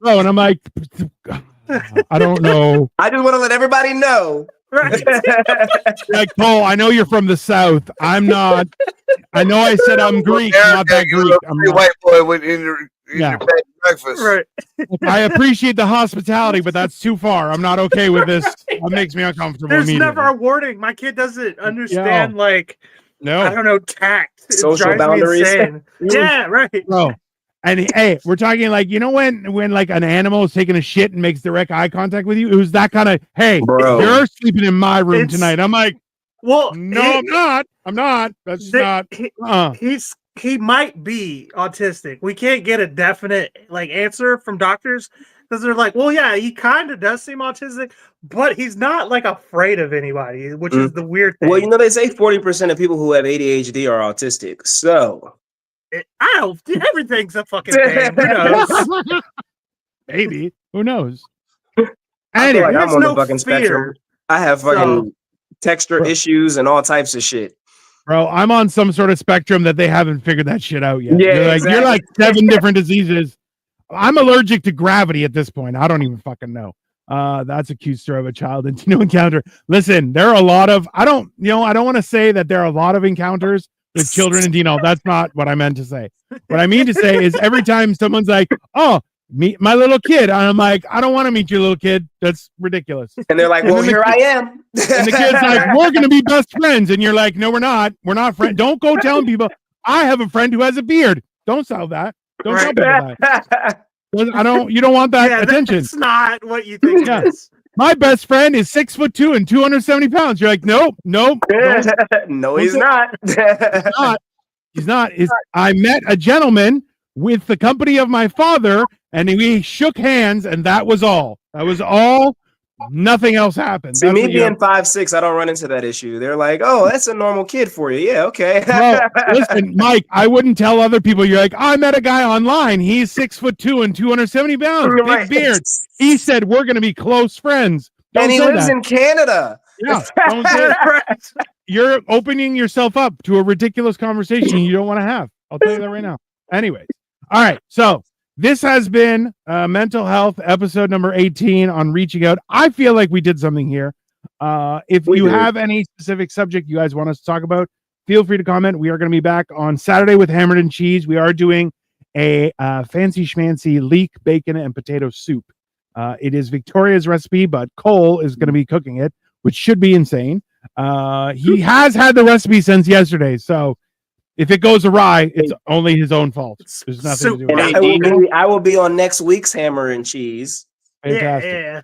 "Oh," and I'm like, "I don't know." I just want to let everybody know. Right. Like, Cole, I know you're from the South. I'm not. I know I said I'm Greek, Eric, not that you're Greek. a I'm pretty not. white boy with in your Yeah. bed breakfast. Right. I appreciate the hospitality, but that's too far. I'm not okay with this. That makes me uncomfortable. There's immediately. never a warning. My kid doesn't understand, like, I no, don't know, tact. It Social drives me boundaries. insane. Yeah, right. bro. And hey, we're talking like, you know, when like an animal is taking a shit and makes direct eye contact with you, it was that kind of, hey, Bro. you're sleeping in my room It's- tonight. I'm like, Well, no, I'm not. I'm not. That's just not. He might be autistic. We can't get a definite like answer from doctors because they're like, well, yeah, he kind of does seem autistic, but he's not like afraid of anybody, which is the weird thing. Well, you know, they say 40% of people who have ADHD are autistic. So I don't. Everything's a fucking thing. Who knows? Maybe. Who knows? I feel Anyway, like I'm there's on no the fucking fear. spectrum. I have fucking texture Bro. issues and all types of shit. bro, I'm on some sort of spectrum that they haven't figured that shit out yet. Yeah, you're like 7 different diseases. I'm allergic to gravity at this point. I don't even fucking know. That's a cute story of a child and encounter. Listen, there are a lot of I don't want to say that there are a lot of encounters with children and Dino. That's not what I meant to say. What I mean to say is every time someone's like, "Oh, meet my little kid. And I'm like, I don't want to meet your little kid. That's ridiculous. And they're like, And well, then the here I kid- am. And the kid's like, we're going to be best friends. And you're like, no, we're not. We're not friends. Don't go telling people, I have a friend who has a beard. Don't sell that. Don't tell people that. You don't want that attention. That's not what you think Yeah. it is. My best friend is 6'2" and 270 pounds. You're like, nope. No, he's not. He's not. I met a gentleman with the company of my father, and we shook hands, and that was all. That was all. Nothing else happened. See, That's me what you being 5'6", I don't run into that issue. They're like, oh, that's a normal kid for you. Yeah, okay. Bro, listen, Mike, I wouldn't tell other people. You're like, I met a guy online. He's 6'2" and 270 pounds, big Right. beard. He said we're going to be close friends. Don't And he say lives that. in Canada. Yeah, don't say that. You're opening yourself up to a ridiculous conversation you don't want to have. I'll tell you that right now. Anyways, all right. So this has been mental health episode number 18 on reaching out. I feel like we did something here. If We you did. have any specific subject you guys want us to talk about, feel free to comment. We are going to be back on Saturday with Hammered and Cheese. We are doing a fancy schmancy leek bacon and potato soup. It is Victoria's recipe, but Cole is going to be cooking it, which should be insane. He has had the recipe since yesterday, so if it goes awry, it's only his own fault. There's nothing to do with And it. I will be on next week's Hammer and Cheese. Fantastic. Yeah.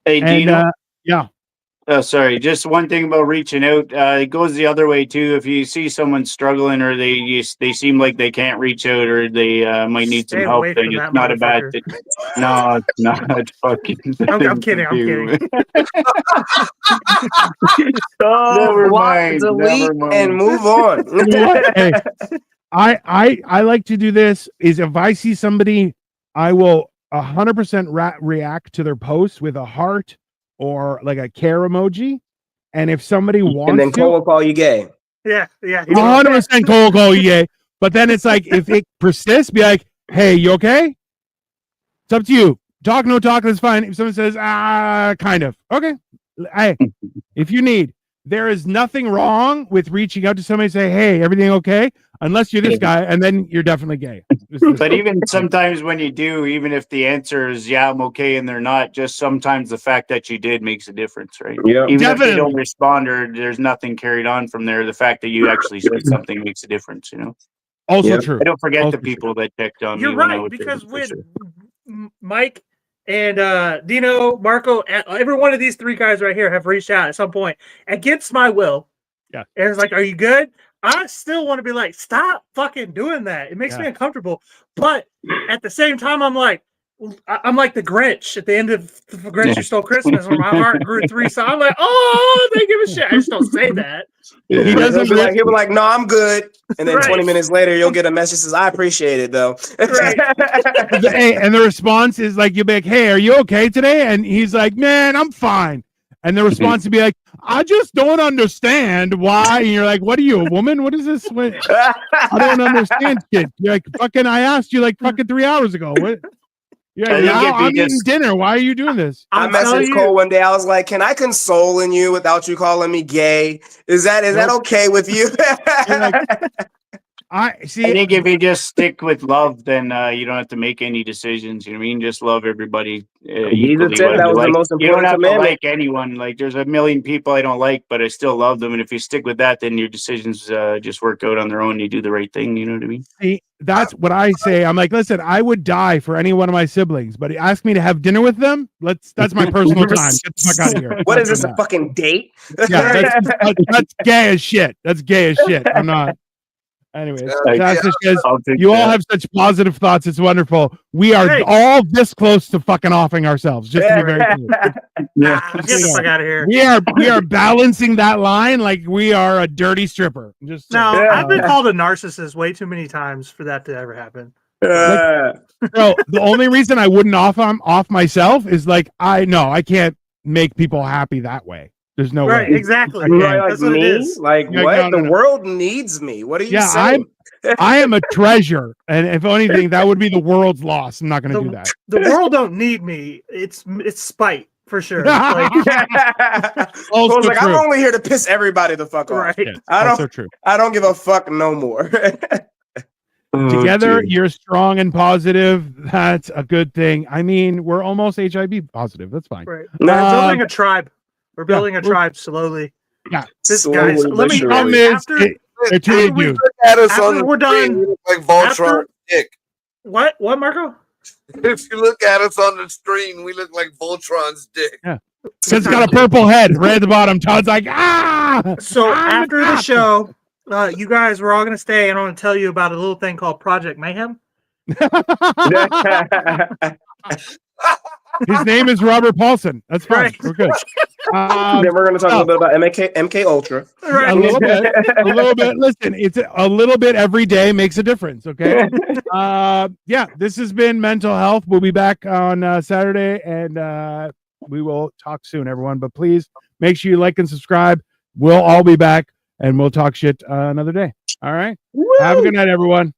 Hey, And Dino. yeah, Oh, sorry. Just one thing about reaching out. It goes the other way too. If you see someone struggling, or they seem like they can't reach out, or they might need Stay some help, away then from it's that not a bad motherfucker. thing. No, it's not fucking. I'm kidding. I'm kidding. Never mind. Delete Never mind. and move on. you know what? Hey, I like to do this. Is if I see somebody, I will 100% react to their post with a heart or like a care emoji. And if somebody wants And then Cole to, will call you gay. Yeah. 100% Cole go yay. But then it's like if it persists, be like, hey, you okay? It's up to you. Talk, no talk, that's fine. If someone says, kind of. Okay. Hey, if you need, there is nothing wrong with reaching out to somebody and say, hey, everything okay? Unless you're this guy, and then you're definitely gay. But even sometimes when you do, even if the answer is yeah, I'm okay, and they're not, just sometimes the fact that you did makes a difference, right? Yeah. Even if Definitely. they don't respond or there's nothing carried on from there, the fact that you actually said something makes a difference, you know? Also Yeah. true. I don't forget Also the people that checked on You're me. when I right, was because there, for with sure. Mike and Dino, Marco, every one of these three guys right here have reached out at some point against my will. Yeah. And it's like, are you good? I still want to be like, stop fucking doing that. It makes me uncomfortable. But at the same time, I'm like the Grinch at the end of The Grinch Who Stole Christmas, where my heart grew 3. So I'm like, oh, they give a shit. I just don't say that. He doesn't He'll be like, no, I'm good. And then Right. 20 minutes later, you'll get a message that says, I appreciate it though. Hey, and the response is like, you'll be like, hey, are you okay today? And he's like, man, I'm fine. And the response would be like, I just don't understand why. And you're like, what are you, a woman? What is this? What? I don't understand, kid. You're like, fucking, I asked you like fucking 3 hours ago. What? Yeah, I think if I'm you eating just- dinner. Why are you doing this? I I'm telling messaged you- Cole one day. I was like, "Can I console in you without you calling me gay? Is that Nope. okay with you?" I I see. think if you just stick with love, then you don't have to make any decisions. You know what I mean? Just love everybody. Equally, said whether that you was the like- most You don't important have to commandment. like anyone. Like there's a million people I don't like, but I still love them. And if you stick with that, then your decisions just work out on their own. You do the right thing. You know what I mean? See, that's what I say. I'm like, listen, I would die for any one of my siblings, but ask me to have dinner with them. That's my personal time. Get the fuck out of here. What I'm is this, not a fucking date? Yeah, that's gay as shit. That's gay as shit. I'm not. Anyways, Fantastic Shiz, I'll take you all that. have such positive thoughts. It's wonderful. We are Hey. all this close to fucking offing ourselves. Just to be very clear. Nah, get the fuck out of here. We are balancing that line like we are a dirty stripper. Just No, Yeah. I've been called a narcissist way too many times for that to ever happen. Bro, the only reason I wouldn't off myself is like I can't make people happy that way. There's no Right, way. exactly. Okay. Right, like That's what it me? is. Like Yeah, what? no, The no. world needs me. What are you Yeah, saying? I am a treasure, and if anything, that would be the world's loss. I'm not going to do that. The world don't need me. It's spite for sure. Like, Also Cole's like, I'm true. only here to piss everybody the fuck off. right. Yeah, I also don't true. I don't give a fuck no more. Together, you're strong and positive. That's a good thing. I mean, we're almost HIV positive. That's fine. Right. No, We're Uh, building a tribe. We're building a tribe slowly. Yeah. This Slowly guys, but let me surely. Problem is, after they're too If we you. look at us After on the we're screen, done- we look like Voltron's after- dick. what Marco? If you look at us on the screen, we look like Voltron's dick. Because it's got a purple head right at the bottom. Todd's like, ah. So I'm after the adopted. show, you guys were all gonna stay, and I'm gonna tell you about a little thing called Project Mayhem. His name is Robert Paulson. That's fine. Right. We're good. Then we're going to talk a little bit about MK Ultra. A little bit. A little bit. Listen, it's a little bit every day makes a difference. Okay. Yeah, this has been Mental Health. We'll be back on Saturday, and we will talk soon, everyone. But please make sure you like and subscribe. We'll all be back, and we'll talk shit another day. All right. Have a good night, everyone.